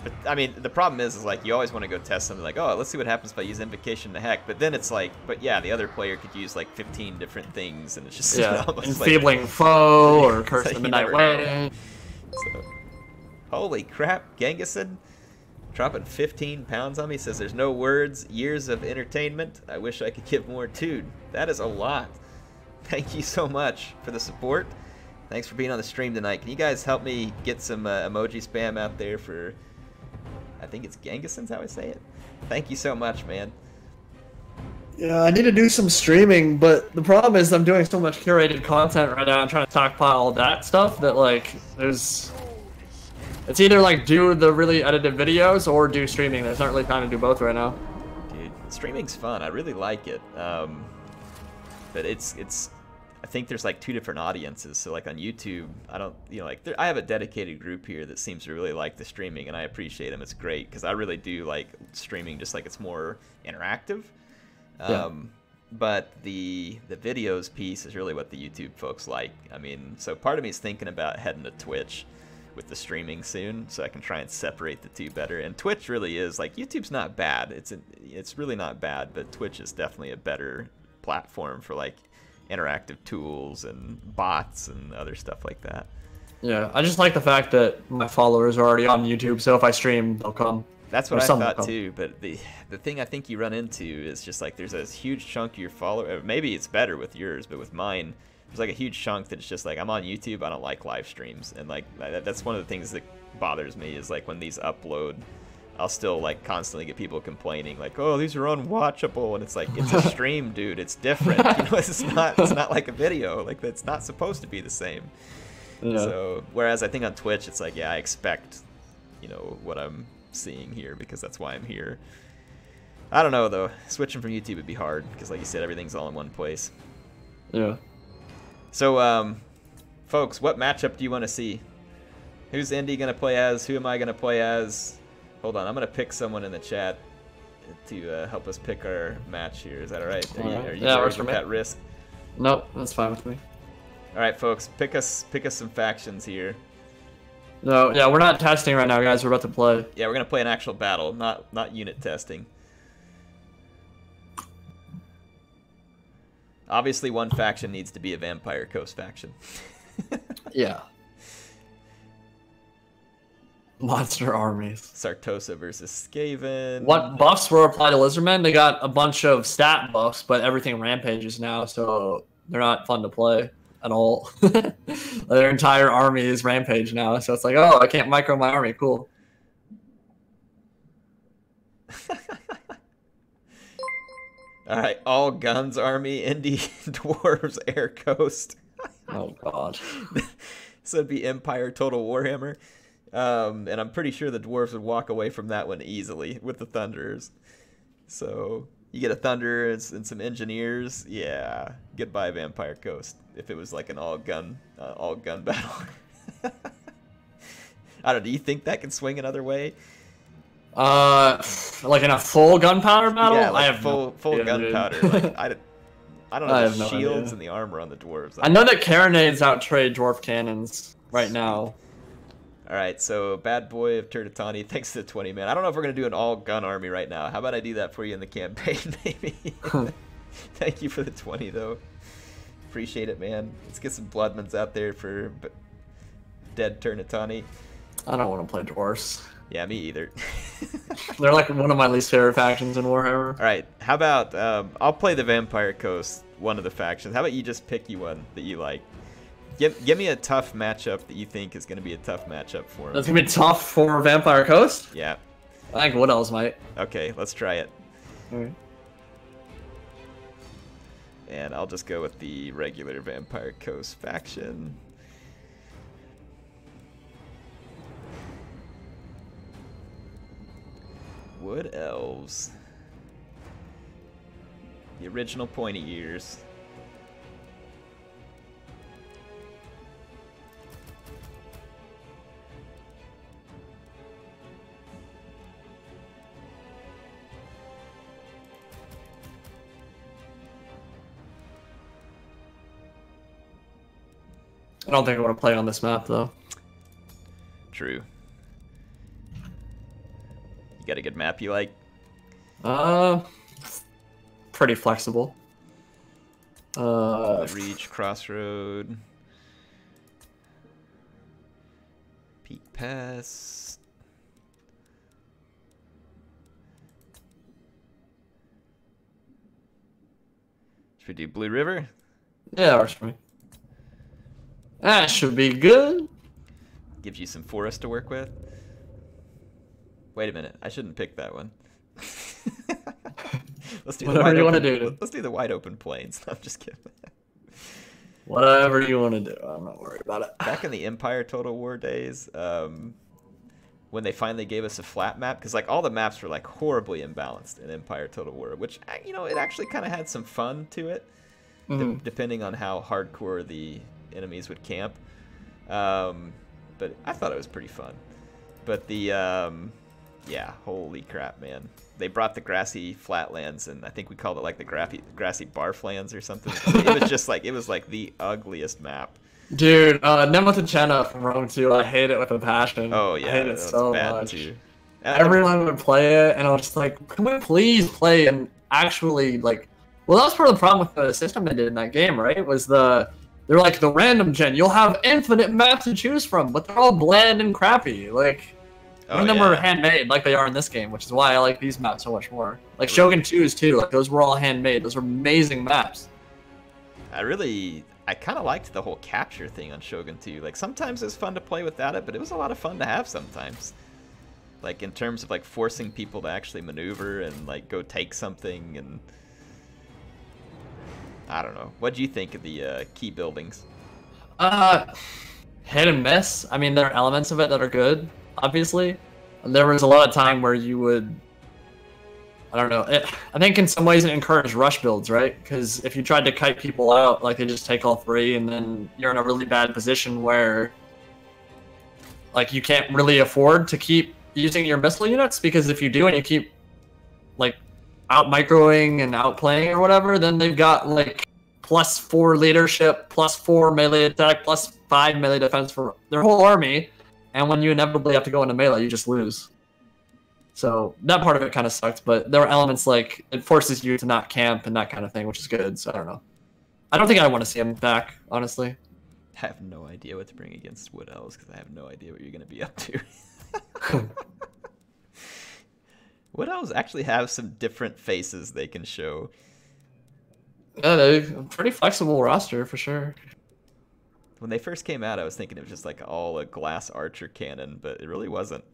But, I mean, the problem is like, you always want to go test something like, oh, let's see what happens if I use Invocation to Heck. But then it's like, but yeah, the other player could use like 15 different things, and it's just almost enfeebling foe or Curse of the Midnight Way. So, holy crap, Genghison dropping 15 pounds on me. Says there's no words, years of entertainment. I wish I could give more dude. That is a lot. Thank you so much for the support. Thanks for being on the stream tonight. Can you guys help me get some emoji spam out there for, I think it's Genghisson's how I say it. Thank you so much, man. Yeah, I need to do some streaming, but the problem is I'm doing so much curated content right now. I'm trying to stockpile all that stuff that like it's either like do the really edited videos or do streaming. There's not really time to do both right now. Dude, streaming's fun. I really like it. But it's I think there's like two different audiences. So like on YouTube, I don't, I have a dedicated group here that seems to really like the streaming, and I appreciate them. It's great because I really do like streaming, just like it's more interactive. Yeah. But the videos piece is really what the YouTube folks like. I mean, so part of me is thinking about heading to Twitch with the streaming soon, so I can try and separate the two better. And Twitch really is like, YouTube's not bad. It's really not bad, but Twitch is definitely a better platform for like interactive tools and bots and other stuff like that. Yeah, I just like the fact that my followers are already on YouTube, so if I stream, they'll come. That's what I thought too, but the thing I think you run into is just like there's a huge chunk of your followers. Maybe it's better with yours, but with mine, there's like a huge chunk that's just like, I'm on YouTube, I don't like live streams, and like that's one of the things that bothers me is like when these upload, I'll still like constantly get people complaining like, oh, these are unwatchable, and it's like, it's a stream, dude, it's different. It's not like a video, like that's not supposed to be the same. Yeah. So whereas I think on Twitch it's like, yeah, I expect what I'm seeing here because that's why I'm here. I don't know though, switching from YouTube would be hard because like you said, everything's all in one place. Yeah. So folks, what matchup do you want to see? Who's Indy gonna play as? Who am I gonna play as? Hold on, I'm gonna pick someone in the chat. to help us pick our match here. Is that all right? Are you yeah, worried works for with me. that risk? Nope, that's fine with me. All right, folks, pick us some factions here. No, yeah, we're not testing right now, guys. We're about to play. Yeah, we're gonna play an actual battle, not unit testing. Obviously, one faction needs to be a Vampire Coast faction. Yeah. Monster armies. Sartosa versus Skaven. What buffs were applied to Lizardmen? They got a bunch of stat buffs, but everything rampages now, so they're not fun to play at all. Their entire army is rampage now, so it's like, oh, I can't micro my army. Cool. All right, all guns army, indie dwarves, air coast. Oh god. So it'd be Empire Total Warhammer. And I'm pretty sure the dwarves would walk away from that one easily with the Thunderers. So you get a Thunder and some engineers. Yeah, goodbye Vampire Coast. If it was like an all gun battle. I don't know. Do you think that can swing another way? Like in a full gunpowder battle? Yeah, like I have full idea, gunpowder. dude. Like, I don't know I the have no shields idea. and the armor on the dwarves. I know that carronades outtrade dwarf cannons right now. All right, so Bad Boy of Turtitani, thanks to the 20, man. I don't know if we're going to do an all-gun army right now. How about I do that for you in the campaign, maybe? Thank you for the 20, though. Appreciate it, man. Let's get some Bloodmans out there for dead Turtitani. I don't want to play dwarfs. Yeah, me either. They're like one of my least favorite factions in Warhammer. All right, how about I'll play the Vampire Coast, one of the factions. How about you just pick you one that you like? Give me a tough matchup that you think is going to be a tough matchup for him. That's gonna be tough for Vampire Coast. Yeah. I think Wood Elves might. Okay, let's try it. Alright. And I'll just go with the regular Vampire Coast faction. Wood Elves. The original pointy ears. I don't think I want to play on this map though. True. You got a good map you like? Pretty flexible. Reach, Crossroad, Peak Pass. Should we do Blue River? Yeah, works for me. That should be good. Gives you some forest to work with. Wait a minute, I shouldn't pick that one. Let's do Whatever you want to do. Let's do the wide open plains. No, I'm just kidding. Whatever you want to do. I'm not worried about it. Back in the Empire Total War days, when they finally gave us a flat map, because like all the maps were like horribly imbalanced in Empire Total War, which it actually kind of had some fun to it, depending on how hardcore the enemies would camp. But I thought it was pretty fun. But the yeah, holy crap, man. They brought the grassy flatlands, and I think we called it like the grassy barflands or something. It was just like, it was like the ugliest map. Dude, Nemotichena from Rome 2, I hate it with a passion. Oh yeah, I hate it that's so bad much. too. Everyone would play it, and I was just like, can we please play and actually, like... Well, that was part of the problem with the system they did in that game, right? Was they're like, the random gen, you'll have infinite maps to choose from, but they're all bland and crappy. Like, none of them were handmade like they are in this game, which is why I like these maps so much more. Like Shogun 2's too, like those were all handmade. Those were amazing maps. I kind of liked the whole capture thing on Shogun 2. Like, sometimes it's fun to play without it, but it was a lot of fun to have sometimes. Like, in terms of, like, forcing people to actually maneuver and, like, go take something, and... I don't know. What do you think of the key buildings? Hit and miss. I mean, there are elements of it that are good, obviously. And there was a lot of time where you would... I don't know. I think in some ways it encouraged rush builds, right? Because if you tried to kite people out, like they just take all three, and then you're in a really bad position where, like, you can't really afford to keep using your missile units, because if you do and you keep like out microing and outplaying or whatever, then they've got like +4 leadership, +4 melee attack, +5 melee defense for their whole army. And when you inevitably have to go into melee, you just lose. So that part of it kind of sucked, but there were elements like it forces you to not camp and that kind of thing, which is good. So I don't know. I don't think I want to see him back, honestly. I have no idea what to bring against Wood Elves because I have no idea what you're going to be up to. Wood Elves actually have some different faces they can show. Yeah, they're a pretty flexible roster for sure. When they first came out, I was thinking it was just like all a glass archer cannon, but it really wasn't.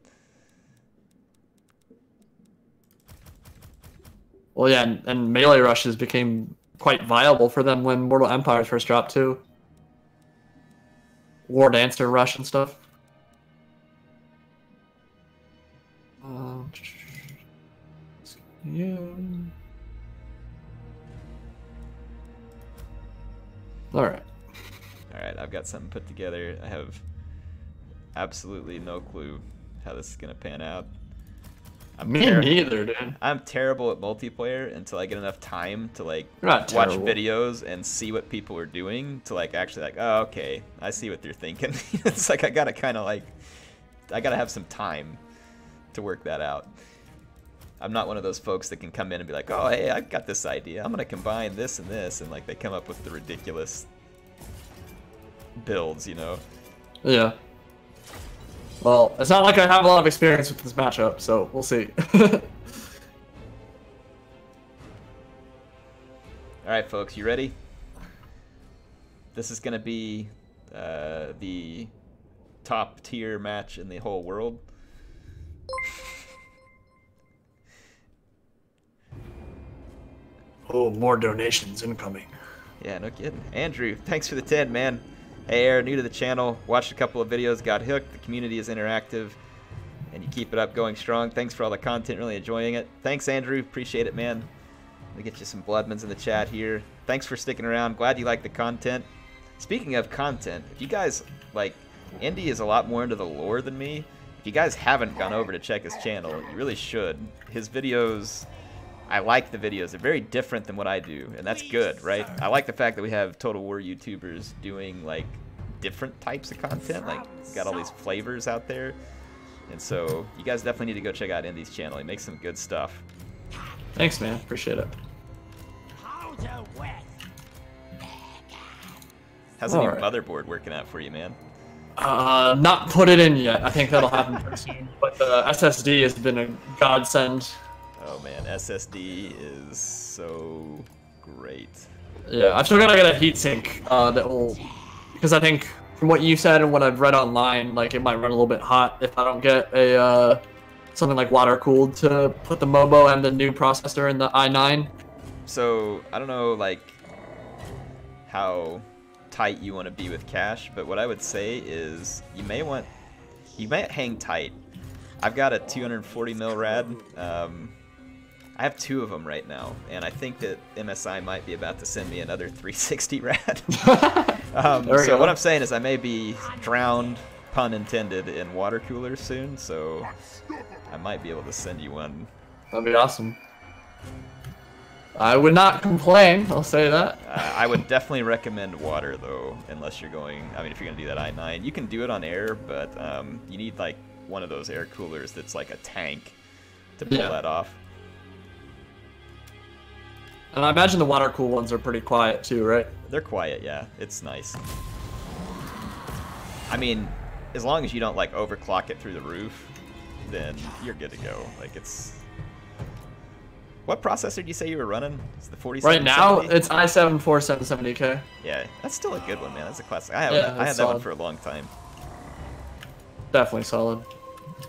Well, yeah, and melee rushes became quite viable for them when Mortal Empires first dropped too. War Dancer rush and stuff. Yeah. All right. All right, I've got something put together. I have absolutely no clue how this is gonna pan out. Me neither, dude. I'm terrible at multiplayer until I get enough time to like You're not watch terrible. videos and see what people are doing to like actually like, oh, okay, I see what they're thinking. It's like I gotta kind of like, I gotta have some time to work that out. I'm not one of those folks that can come in and be like, oh, hey, I've got this idea. I'm gonna combine this and this, and like they come up with the ridiculous builds, you know? Yeah. Well, it's not like I have a lot of experience with this matchup, so we'll see. All right, folks, you ready? This is gonna be the top tier match in the whole world. Oh, more donations incoming. Yeah, no kidding. Andrew, thanks for the 10, man. Hey, Air, new to the channel. Watched a couple of videos, got hooked. The community is interactive, and you keep it up going strong. Thanks for all the content, really enjoying it. Thanks, Andrew. Appreciate it, man. Let me get you some Bloodmans in the chat here. Thanks for sticking around. Glad you like the content. Speaking of content, if you guys, like, Indy is a lot more into the lore than me. If you guys haven't gone over to check his channel, you really should. His videos... I like the videos. They're very different than what I do, and that's good, right? I like the fact that we have Total War YouTubers doing, like, different types of content. Like, got all these flavors out there. And so, you guys definitely need to go check out Indy's channel. He makes some good stuff. Thanks, man. Appreciate it. How's the new Alright. motherboard working out for you, man? Not put it in yet. I think that'll happen pretty soon. But the SSD has been a godsend. Oh, man. SSD is so great. Yeah, I've still got to get a heatsink that will... Because I think, from what you said and what I've read online, like, it might run a little bit hot if I don't get a... something like water-cooled to put the Mobo and the new processor in the i9. So, I don't know, like, how tight you want to be with cache, but what I would say is you might hang tight. I've got a 240 mil rad. I have 2 of them right now, and I think that MSI might be about to send me another 360 rad. So what I'm saying is I may be drowned, pun intended, in water coolers soon, so I might be able to send you one. That'd be awesome. I would not complain, I'll say that. I would definitely recommend water, though, unless you're going... I mean, if you're going to do that i9. You can do it on air, but you need, like, one of those air coolers that's like a tank to pull that off. And I imagine the water cool ones are pretty quiet too, right? They're quiet, yeah. It's nice. I mean, as long as you don't like overclock it through the roof, then you're good to go. Like it's... What processor do you say you were running? It's the 4770? Right now, it's i7 4770K. Yeah, that's still a good one, man. That's a classic. I had that solid. one for a long time. Definitely solid.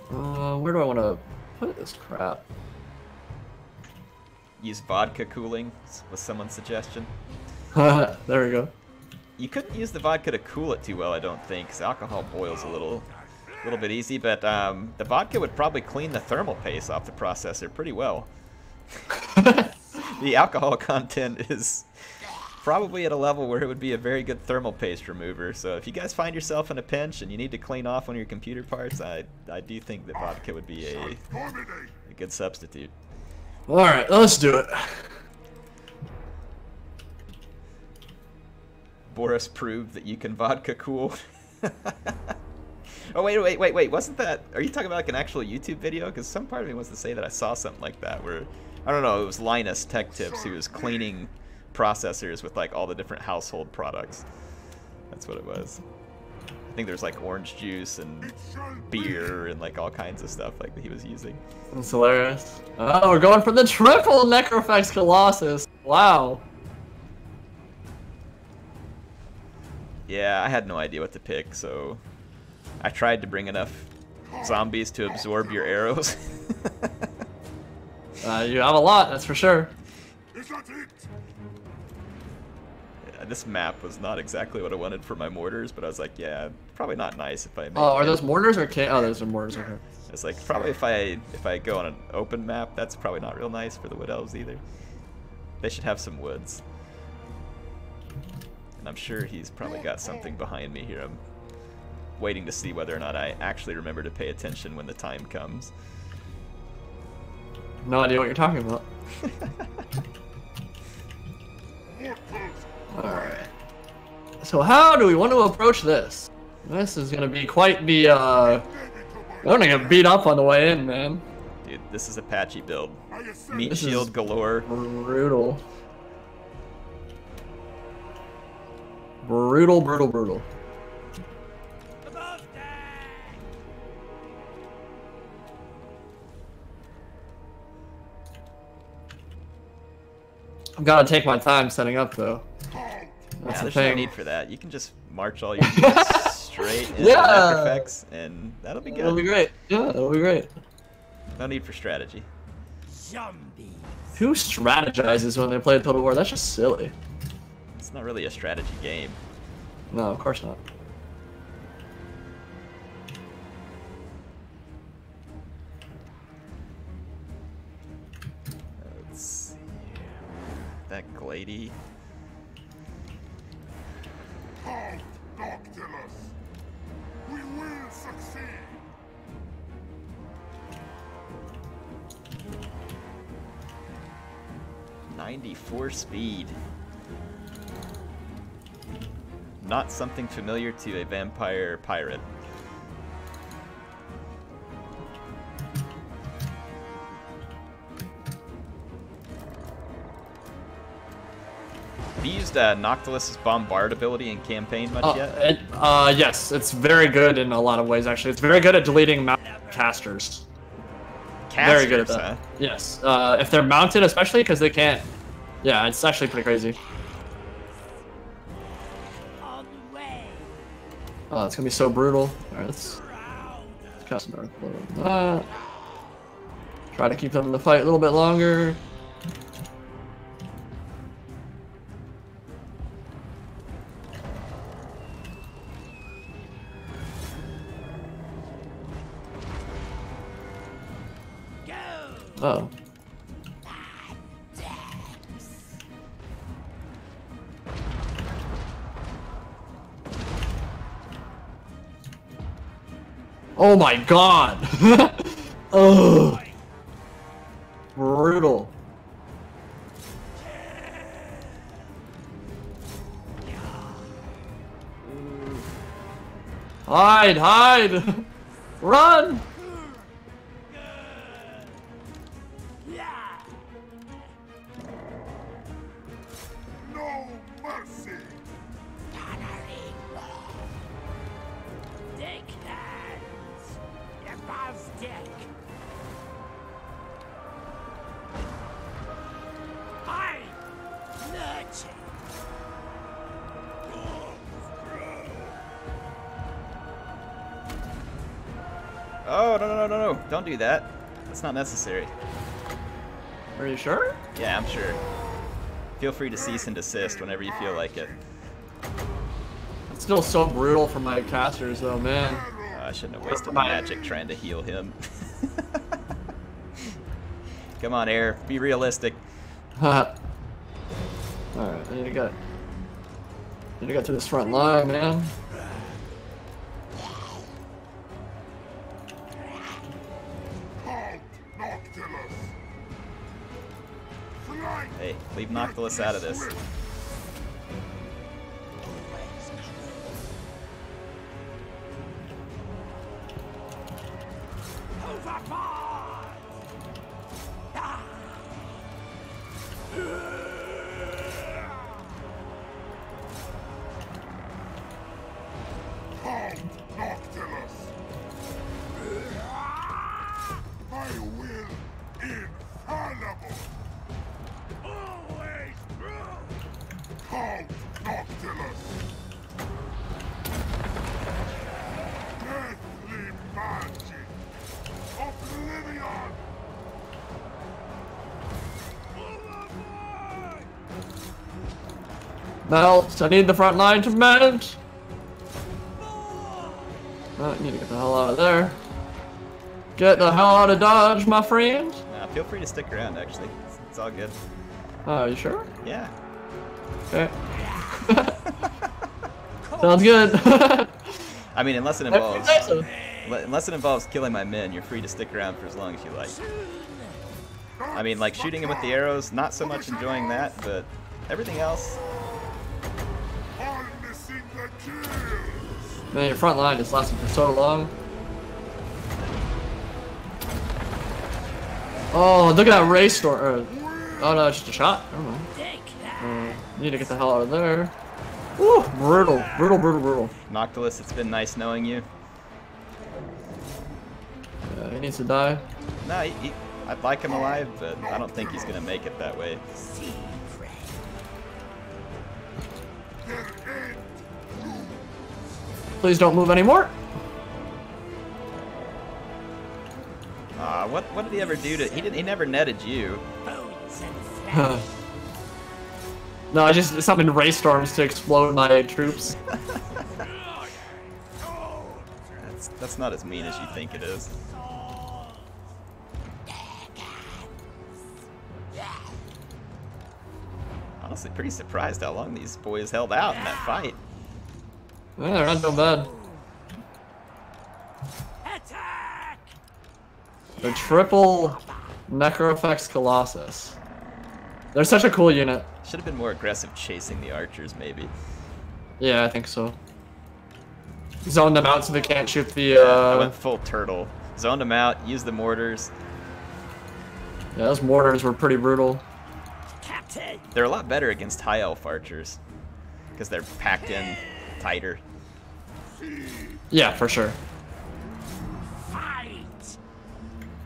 Where do I want to put this crap? Use vodka cooling was someone's suggestion. There we go. You couldn't use the vodka to cool it too well, I don't think, because alcohol boils a little bit easy. But the vodka would probably clean the thermal paste off the processor pretty well. The alcohol content is probably at a level where it would be a very good thermal paste remover. So if you guys find yourself in a pinch and you need to clean off one of your computer parts, I do think that vodka would be a good substitute. All right, let's do it. Boris proved that you can vodka cool. Oh, wait. Wasn't that... Are you talking about like an actual YouTube video? Because some part of me wants to say that I saw something like that where... I don't know, it was Linus Tech Tips who was cleaning processors with like all the different household products. That's what it was. I think there's like orange juice and beer and like all kinds of stuff like that he was using. That's hilarious. Oh, we're going for the triple Necrofax Colossus. Wow. Yeah, I had no idea what to pick, so I tried to bring enough zombies to absorb your arrows. You have a lot, that's for sure. Is that it? Yeah, this map was not exactly what I wanted for my mortars, but I was like, yeah, probably not nice if I make Oh, are it. those mortars or can? Oh, those are mortars. Okay. It's like probably if I go on an open map, that's probably not real nice for the wood elves either. They should have some woods. And I'm sure he's probably got something behind me here. I'm waiting to see whether or not I actually remember to pay attention when the time comes. No idea what you're talking about. Alright. So how do we want to approach this? This is gonna be quite the I'm gonna get beat up on the way in, man. Dude, this is Apache build. Meat This shield is galore. Brutal. Brutal. I've got to take my time setting up, though. Yeah, That's the there's no thing. need for that. You can just march all your units straight into Yeah. Necrofax, and that'll be good. That'll be great. Yeah, that'll be great. No need for strategy. Who strategizes when they play Total War? That's just silly. It's not really a strategy game. No, of course not. Let's see. That Glady. Halt, Noctilus! We will succeed! .94 speed. Not something familiar to a vampire pirate. Have you used Noctilus's bombard ability in campaign much yet? Yes, it's very good in a lot of ways, actually. It's very good at deleting casters. Very good at that. Huh? Yes, if they're mounted, especially because they can't. Yeah, it's actually pretty crazy. Oh, it's gonna be so brutal. Alright, let's cast Dark Elves. Try to keep them in the fight a little bit longer. Oh. Oh my god! Oh, brutal. Hide! Run! No mercy! Oh, no. Don't do that. That's not necessary. Are you sure? Yeah, I'm sure. Feel free to cease and desist whenever you feel like it. It's still so brutal for my casters, though, man. I shouldn't have wasted my magic trying to heal him. Come on, Air. Be realistic. Alright, I need to get to this front line, man. Halt, Noctilus! Hey, leave Noctilus out of this. Halt, Noctilus! I will infallible! Always true! Halt, Noctilus! Deathly magic! Oblivion! Melt, I need the front line to melt. I need to get the hell out of there. Get the hell out of Dodge, my friend. Feel free to stick around, actually. It's all good. Oh, you sure? Yeah. Okay. Sounds good. I mean, unless it involves killing my men, you're free to stick around for as long as you like. I mean, like shooting him with the arrows, not so much enjoying that, but everything else. I'm missing the kills! Man, your front line is lasting for so long. Oh, look at that ray storm. Oh no, it's just a shot. Never mind. Need to get the hell out of there. Woo, brutal, brutal, brutal, brutal. Noctilus, it's been nice knowing you. Yeah, he needs to die. No, I'd like him alive, but I don't think he's gonna make it that way. Please don't move anymore. What did he ever do to? He never netted you. No, I just summoned ray storms to explode my troops. That's not as mean as you think it is. Honestly, pretty surprised how long these boys held out in that fight. Yeah, they're not so bad. The triple Necrofax Colossus. They're such a cool unit. Should have been more aggressive chasing the archers, maybe. Yeah, I think so. Zone them out so they can't shoot the. I went full turtle. Zoned them out. Used the mortars. Yeah, those mortars were pretty brutal. Captain. They're a lot better against high elf archers because they're packed in tighter. Yeah, for sure.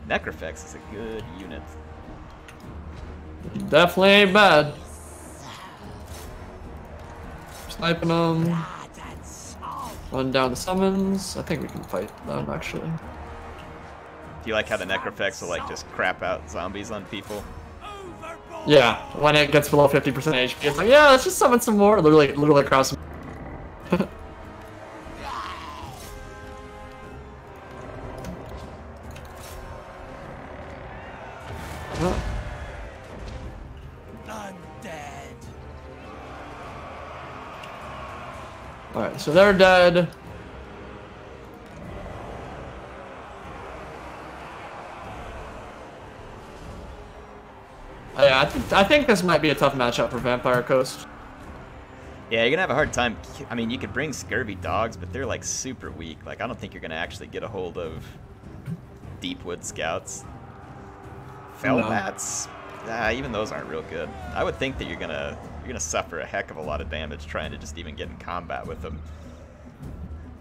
Necrofex is a good unit. Definitely ain't bad. Sniping them. Run down the summons. I think we can fight them actually. Do you like how the Necrofex will like just crap out zombies on people? Yeah, when it gets below 50% HP, it's like, yeah, let's just summon some more. Literally across. Alright, so they're dead. Yeah, I think this might be a tough matchup for Vampire Coast. Yeah, you're gonna have a hard time. I mean, you could bring Scurvy Dogs, but they're like super weak. Like, I don't think you're gonna actually get a hold of Deepwood Scouts. Fellbats, even those aren't real good. I would think that you're gonna suffer a heck of a lot of damage trying to just even get in combat with them.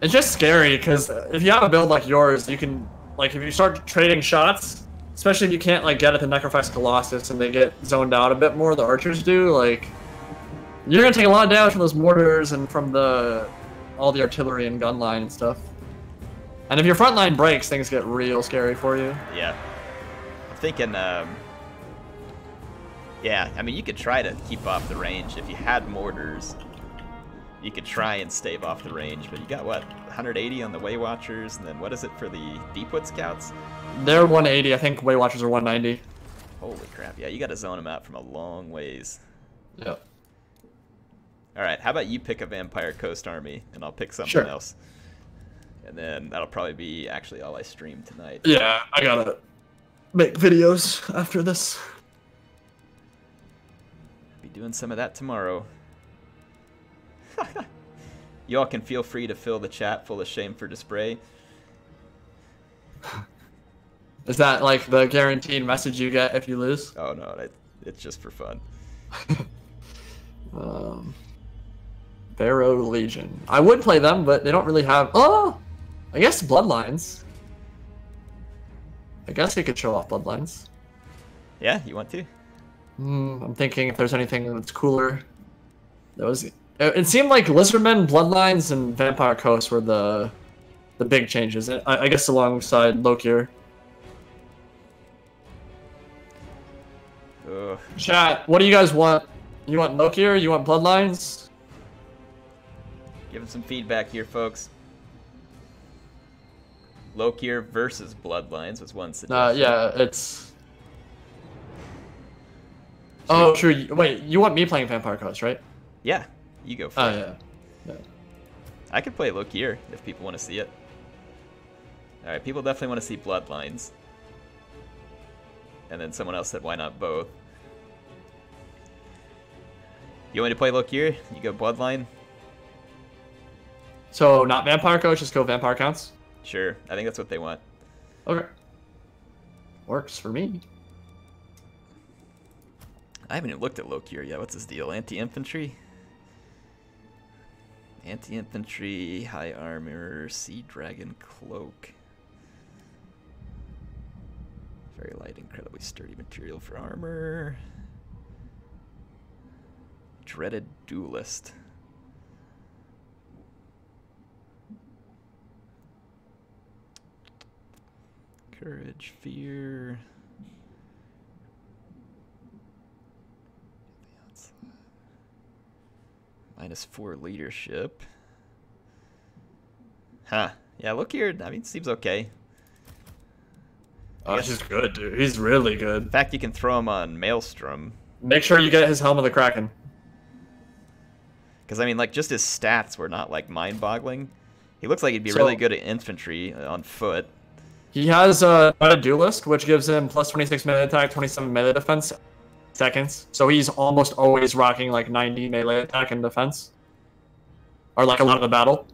It's just scary because if you have a build like yours, you can, like, if you start trading shots, especially if you can't like get at the Necrofax Colossus and they get zoned out a bit more, the archers do, like, you're gonna take a lot of damage from those mortars and from all the artillery and gun line and stuff. And if your front line breaks, things get real scary for you. Yeah. I'm thinking, yeah, I mean, you could try to keep off the range. If you had mortars, you could try and stave off the range, but you got, what, 180 on the Way Watchers, and then what is it for the Deepwood Scouts? They're 180, I think Way Watchers are 190. Holy crap, yeah, you gotta zone them out from a long ways. Yep. Alright, how about you pick a Vampire Coast army, and I'll pick something else. And then that'll probably be actually all I stream tonight. Yeah, I gotta make videos after this. doing some of that tomorrow. Y'all can feel free to fill the chat full of shame for display. Is that like the guaranteed message you get if you lose? Oh no, it's just for fun. Pharaoh Legion. I would play them, but they don't really have. Oh, I guess Bloodlines. I guess they could show off Bloodlines. Yeah, you want to? I'm thinking if there's anything that's cooler. It seemed like Lizardmen, Bloodlines, and Vampire Coast were the big changes. I guess alongside Lokier. Ugh. Chat, what do you guys want? You want Lokier? You want Bloodlines? Give them some feedback here, folks. Lokier versus Bloodlines was one suggestion. Yeah, it's. Oh, true. Wait, you want me playing Vampire Coast, right? Yeah, you go for it. Yeah. I could play Lokier if people want to see it. Alright, people definitely want to see Bloodlines. And then someone else said, why not both? You want me to play Lokier? You go Bloodline? So, not Vampire Coast, just go Vampire Counts? Sure, I think that's what they want. Okay. Works for me. I haven't even looked at Lokier yet. What's his deal? Anti-infantry? Anti-infantry, high armor, sea dragon cloak. Very light, incredibly sturdy material for armor. Dreaded duelist. Courage, fear. -4 leadership. Huh. Yeah, look here. I mean, seems okay. Oh, he's good, dude. He's really good. In fact, you can throw him on Maelstrom. Make sure you get his Helm of the Kraken. Because, I mean, like, just his stats were not, like, mind-boggling. He looks like he'd be really good at infantry on foot. He has a duelist, which gives him plus 26 melee attack, 27 melee defense seconds. So he's almost always rocking, like, 90 melee attack and defense. Or, like, a lot of the battle.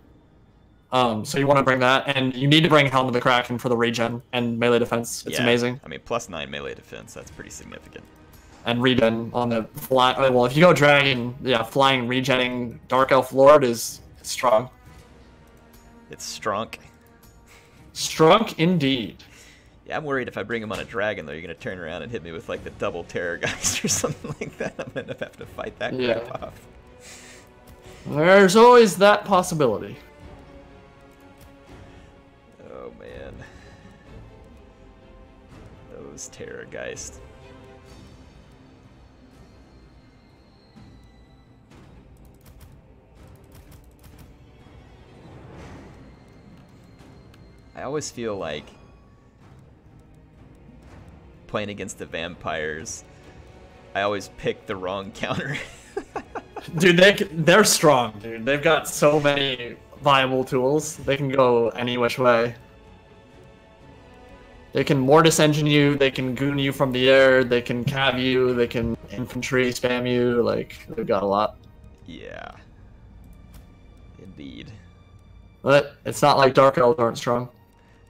So you want to bring that, and you need to bring Helm of the Kraken for the regen and melee defense. It's amazing. I mean, +9 melee defense, that's pretty significant. And regen on the fly. Well, if you go dragon, yeah, flying, regenning Dark Elf Lord is strong. It's strong. Strong indeed. Yeah, I'm worried if I bring him on a dragon, though, you're going to turn around and hit me with, like, the double terror guys or something like that. I'm going to have to fight that crap off. There's always that possibility. Oh, man. Those Terrorgeist. I always feel like playing against the vampires, I always pick the wrong counter. Dude, they're strong, dude. They've got so many viable tools. They can go any which way. They can mortis engine you, they can goon you from the air, they can cav you, they can infantry spam you, like, they've got a lot. Yeah. Indeed. But it's not like Dark Elves aren't strong.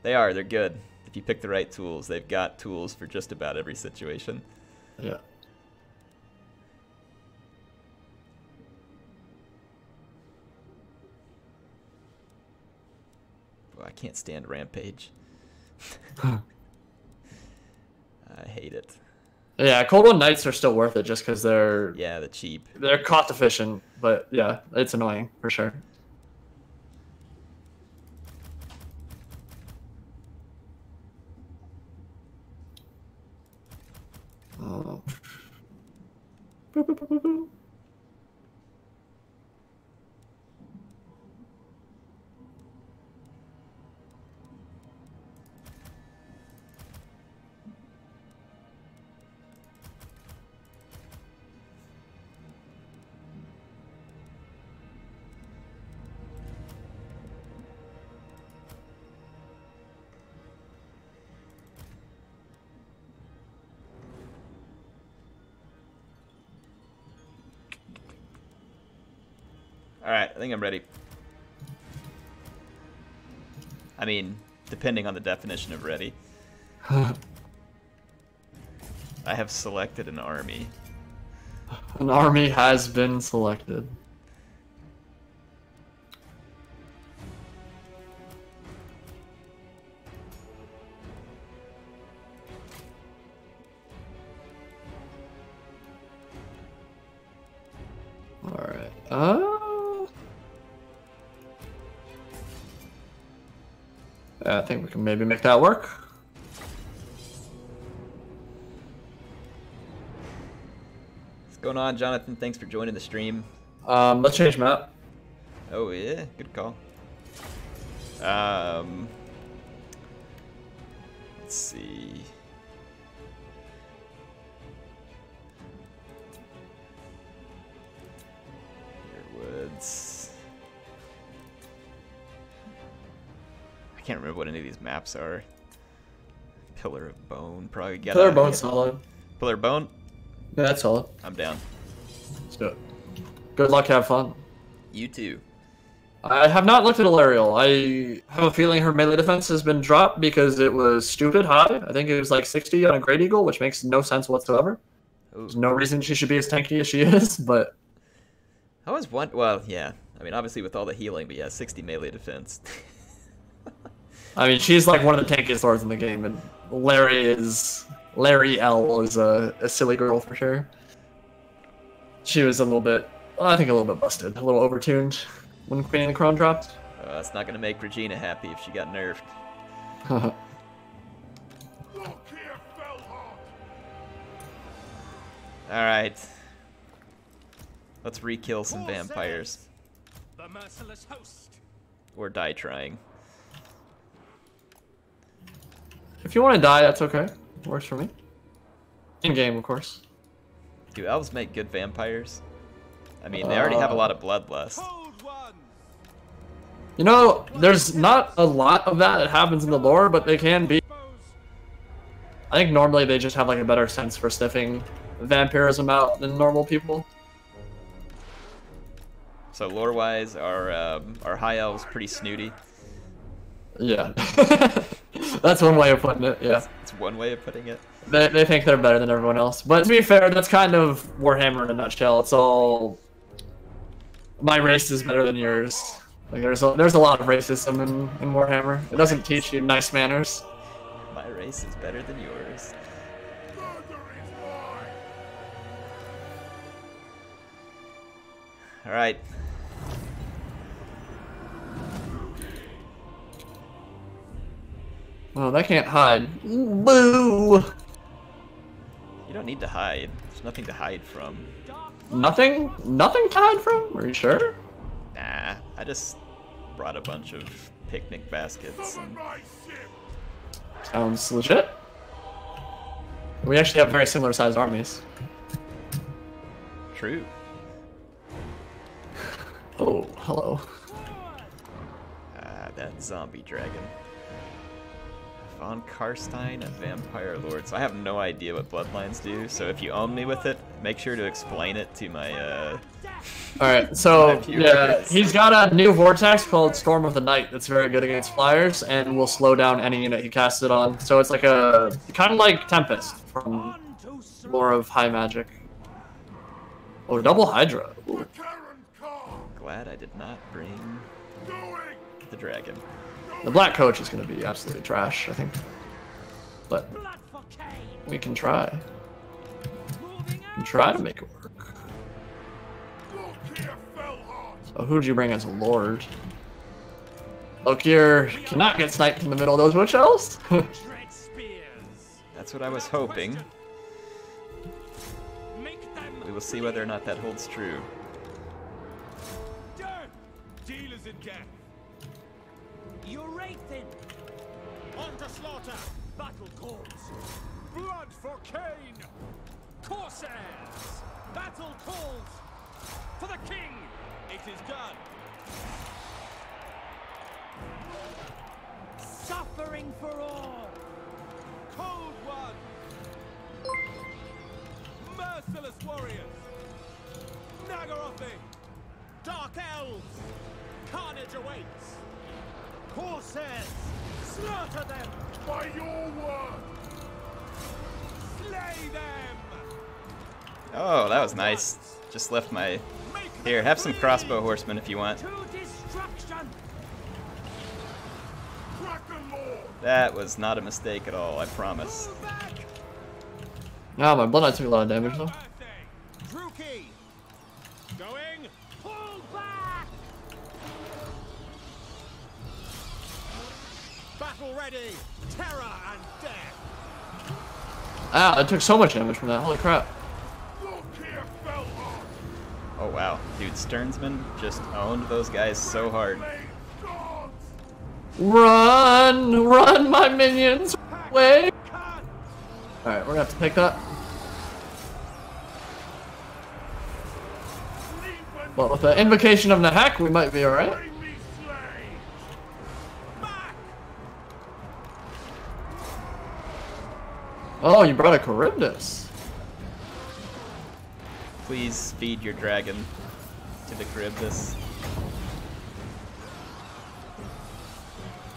They are, they're good. If you pick the right tools, they've got tools for just about every situation. Yeah. Well, I can't stand Rampage. I hate it. Yeah, Cold One Knights are still worth it just because they're... Yeah, the cheap. They're cost efficient, but yeah, it's annoying for sure. Oh. Boop, boop, boop, boop, boop. Alright, I think I'm ready. I mean, depending on the definition of ready. I have selected an army. An army has been selected. Alright. I think we can maybe make that work. What's going on, Jonathan? Thanks for joining the stream. Let's change map. Oh yeah, good call. Let's see. Woods. I can't remember what any of these maps are. Pillar of Bone, probably get Pillar of Bone's solid. Pillar of Bone? Yeah, that's solid. I'm down. Let's do it. Good luck, have fun. You too. I have not looked at Alariel. I have a feeling her melee defense has been dropped because it was stupid high. I think it was like 60 on a Great Eagle, which makes no sense whatsoever. Ooh. There's no reason she should be as tanky as she is, but... I was one. Well, yeah. I mean, obviously with all the healing, but yeah, 60 melee defense. I mean, she's like one of the tankiest swords in the game, and Larry L is a silly girl for sure. She was a little bit, well, I think a little bit busted, a little overtuned when Queen of the Crown dropped. That's not gonna make Regina happy if she got nerfed. Look here, Fellhawk! All right. Let's re-kill some vampires. The merciless host. Or die trying. If you want to die, that's okay. Works for me. In game, of course. Do elves make good vampires? I mean, they already have a lot of bloodlust. Hold one. You know, there's not a lot of that happens in the lore, but they can be. I think normally they just have like a better sense for sniffing vampirism out than normal people. So lore-wise, are high elves pretty snooty? Yeah. That's one way of putting it, yeah. It's one way of putting it. They think they're better than everyone else. But to be fair, that's kind of Warhammer in a nutshell. It's all... My race is better than yours. Like there's a lot of racism in Warhammer. It doesn't teach you nice manners. My race is better than yours. Murder is mine! Alright. Oh, that can't hide. Boo! You don't need to hide. There's nothing to hide from. Nothing? Nothing to hide from? Are you sure? Nah, I just brought a bunch of picnic baskets. Summon And... my ship! Sounds legit. We actually have very similar sized armies. True. Oh, hello. Ah, that zombie dragon. Von Karstein, a vampire lord. So I have no idea what bloodlines do. So if you own me with it, make sure to explain it to my Alright, so my yeah, viewers. he's got a new vortex called Storm of the Night that's very good against flyers and will slow down any unit he casts it on. So it's like a kind of like Tempest from lore of high magic. Oh, double Hydra. Ooh. Karen Carr! Glad I did not bring Going! the dragon. The black coach is going to be absolutely trash, I think. But Blood for Cain. we can try. Moving We can out. try to make it work. Look here, Fellhawk! So who did you bring as a lord? Lokir cannot get sniped in the middle of those witch elves. Dread spears. That's what I was hoping. Make them. We will see whether or not that holds true. Death. Dealers in death. Eurathin. On to slaughter. Battle calls. Blood for Cain. Corsairs. Battle calls. For the king. It is done. Suffering for all. Cold one. Merciless warriors. Nagarothi. Dark Elves! Carnage awaits! Corsairs! Slaughter them! By your word! Slay them! Oh, that was nice. Just left my... Here, have some crossbow horsemen if you want. To destruction! Kraken Lord! That was not a mistake at all, I promise. Move back! Ah, my blood knight took a lot of damage though. Druki! Going! Pull back! Battle ready! Terror and death! Ah, I took so much damage from that. Holy crap. Look here, Fellheart! Oh wow, dude, Stearnsman just owned those guys so hard. Blade gods! Run! Run, my minions! Away! Alright, we're gonna have to pick that. But with the invocation of Nahak, we might be alright. Bring me slay! Back! Oh, you brought a Charybdis. Please feed your dragon to the Charybdis.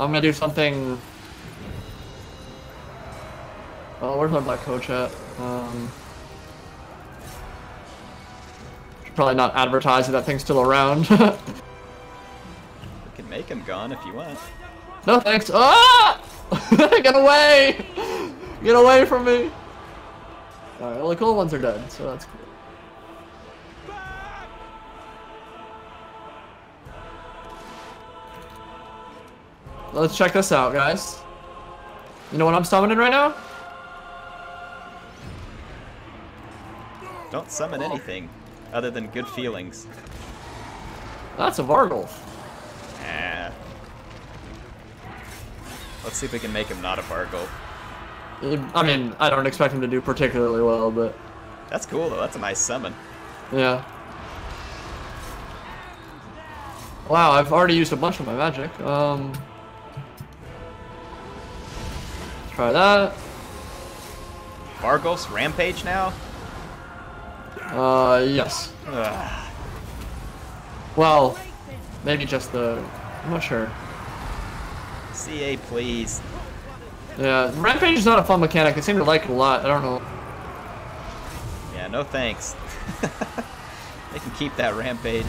I'm gonna do something. Oh, where's my black coach at? Should probably not advertise that thing's still around. We can make him gone if you want. No thanks. Ah! Get away! Get away from me! Alright, well the cool ones are dead, so that's cool. Let's check this out, guys. You know what I'm summoning right now? Don't summon anything other than good feelings. That's a Vargolf. Ah. Let's see if we can make him not a Vargolf. I mean, I don't expect him to do particularly well, but That's cool though, that's a nice summon. yeah. Wow, I've already used a bunch of my magic. Let's try that. Vargolf's rampage now? Yes. Ugh. Well, maybe just the... I'm not sure. CA, please. Yeah, Rampage is not a fun mechanic. I seem to like it a lot. I don't know. Yeah, no thanks. They can keep that rampage.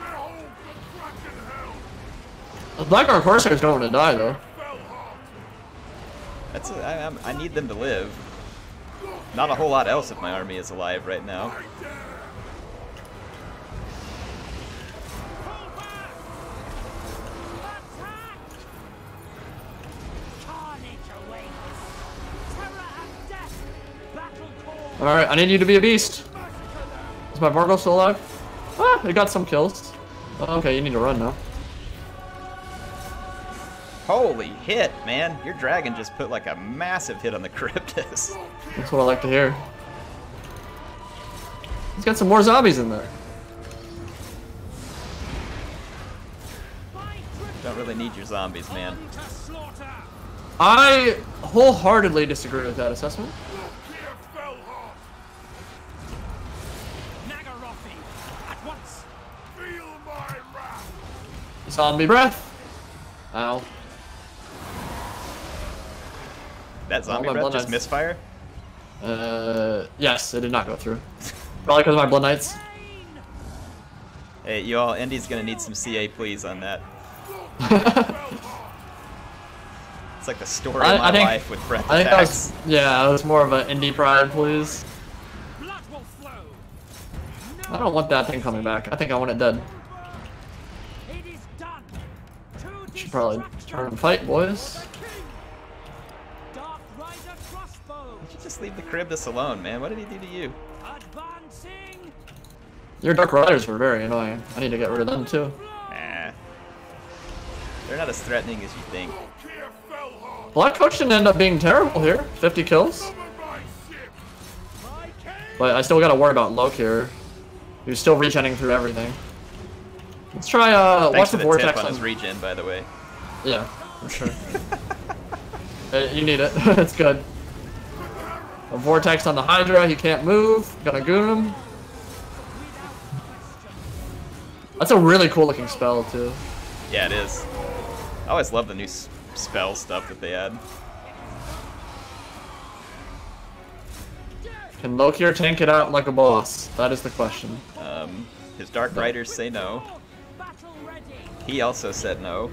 Behold the Kraken hell! The Blackguard Corsairs don't want to die, though. Fellheart! That's I need them to live. Not a whole lot else if my army is alive right now. I dare! Pull back! Attack! Carnage awaits! Terror and death! Battle call! Alright, I need you to be a beast. Is my Vargolf still alive? Ah, it got some kills. Okay, you need to run now. Holy hit, man. Your dragon just put like a massive hit on the Charybdis. That's what I like to hear. He's got some more zombies in there. Don't really need your zombies, man. To slaughter! I wholeheartedly disagree with that assessment. Look here, Fellheart! Nagarothi! At once! Feel my wrath! Zombie breath. Ow. That zombie my breath blood just knights. misfire? Yes, it did not go through. Probably because of my blood knights. Hey, you all, Indy's gonna need some CA please on that. It's like the story of my life with breath I think that attacks. was, yeah, it was more of an indie pride, please. Blood will flow! I don't want that thing coming back. I think I want it dead. It is done! To Should probably turn and fight, boys. Dark Rider crossbow! You should just leave the Charybdis alone, man. What did he do to you? Advancing! Your Dark Riders were very annoying. I need to get rid of them too. Nah. They're not as threatening as you think. Look here, Fellheart! Black Coach didn't end up being terrible here. 50 kills. Summon my ship! My king! But I still gotta worry about Loke here. He's still regenning through everything. Let's try, Thanks watch for the the vortex tip on on... his regen, by the way. Yeah, for sure. You need it. It's good. A vortex on the Hydra. He can't move. Gonna goon him. That's a really cool looking spell too. Yeah, it is. I always love the new spell stuff that they add. Can Lokier tank it out like a boss? That is the question. His Dark Riders say no. He also said no.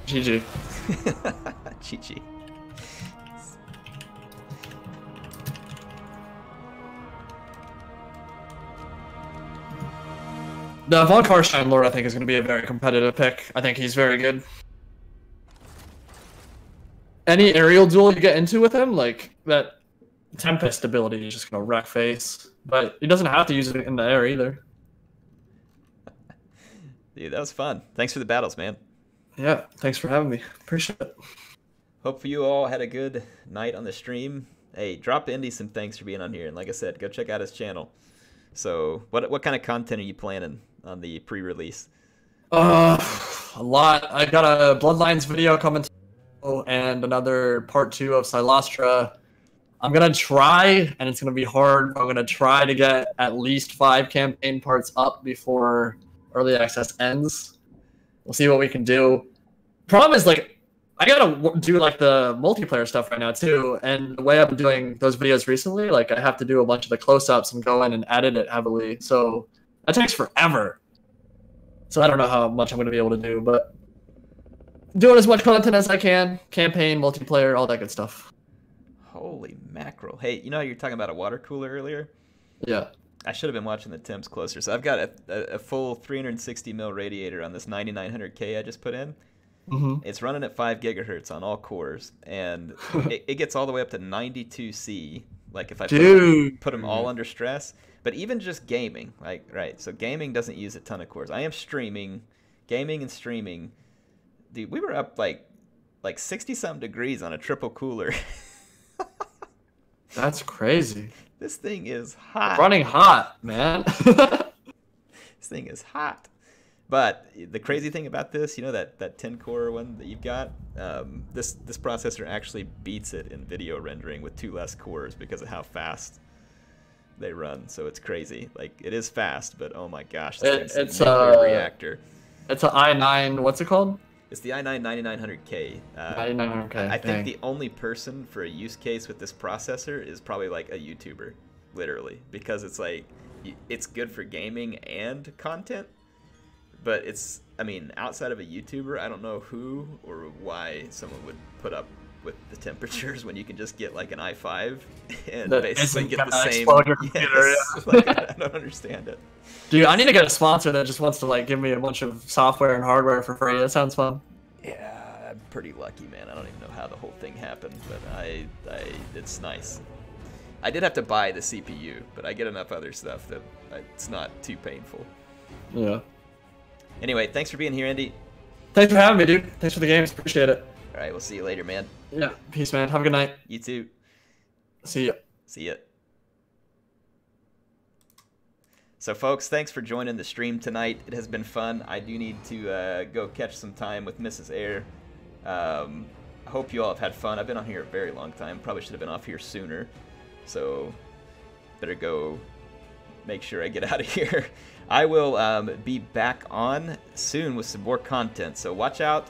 GG. GG. The Von Karstein Lord, I think, is going to be a very competitive pick. I think he's very good. Any aerial duel you get into with him, like that Tempest ability, is just going to wreck face. But he doesn't have to use it in the air either. Dude, that was fun. Thanks for the battles, man. Yeah, thanks for having me. Appreciate it. Hope you all had a good night on the stream. Hey, drop Indy some thanks for being on here. And like I said, go check out his channel. So what kind of content are you planning on the pre-release? A lot. I got a Bloodlines video coming and another part 2 of Cylostra. I'm going to try, and it's going to be hard, I'm going to try to get at least 5 campaign parts up before early access ends. We'll see what we can do. Problem is, like, I gotta do like the multiplayer stuff right now too, and the way I've been doing those videos recently, like I have to do a bunch of the close-ups and go in and edit it heavily, so that takes forever. So I don't know how much I'm gonna be able to do, but doing as much content as I can, campaign, multiplayer, all that good stuff. Holy mackerel! Hey, you know how you're talking about a water cooler earlier? Yeah. I should have been watching the temps closer. So I've got a full 360 mil radiator on this 9900K I just put in. Mm-hmm. It's running at 5 gigahertz on all cores, and it gets all the way up to 92C. Like if I put them all under stress. But even just gaming, like right, so gaming doesn't use a ton of cores. I am streaming, gaming and streaming. Dude, we were up like 60-something degrees on a triple cooler. That's crazy. This thing is hot. Running hot, man. This thing is hot. But the crazy thing about this, you know that 10-core one that you've got? This processor actually beats it in video rendering with 2 less cores because of how fast they run. So it's crazy. Like, it is fast, but oh my gosh, it's a reactor. It's an i9, what's it called? It's the i9 9900K. 9900K. I think the only person for a use case with this processor is probably like a YouTuber, literally, because it's like it's good for gaming and content. But it's, I mean, outside of a YouTuber, I don't know who or why someone would put up with the temperatures when you can just get like an i5 and that basically get the same. Your computer, yes. Like, I don't understand it. Dude, I need to get a sponsor that just wants to like give me a bunch of software and hardware for free. That sounds fun. Yeah, I'm pretty lucky, man. I don't even know how the whole thing happened, but it's nice. I did have to buy the CPU, but I get enough other stuff that it's not too painful. Yeah. Anyway, thanks for being here, Indy. Thanks for having me, dude. Thanks for the games. Appreciate it. All right, we'll see you later, man. Yeah. Peace, man. Have a good night. You too. See ya. See ya. So, folks, thanks for joining the stream tonight. It has been fun. I do need to go catch some time with Mrs. Air. I hope you all have had fun. I've been on here a very long time. Probably should have been off here sooner. So, better go make sure I get out of here. I will be back on soon with some more content, so watch out.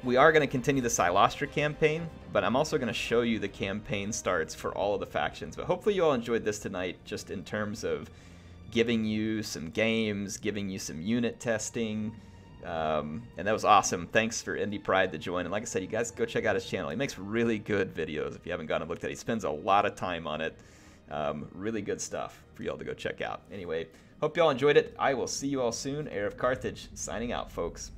We are going to continue the Cylostra campaign, but I'm also going to show you the campaign starts for all of the factions. But hopefully you all enjoyed this tonight, just in terms of giving you some games, giving you some unit testing, and that was awesome. Thanks for Indie Pride to join, and like I said, you guys go check out his channel. He makes really good videos if you haven't gone and looked at it. He spends a lot of time on it. Really good stuff for y'all to go check out. Anyway, hope y'all enjoyed it. I will see you all soon. HeirofCarthage signing out, folks.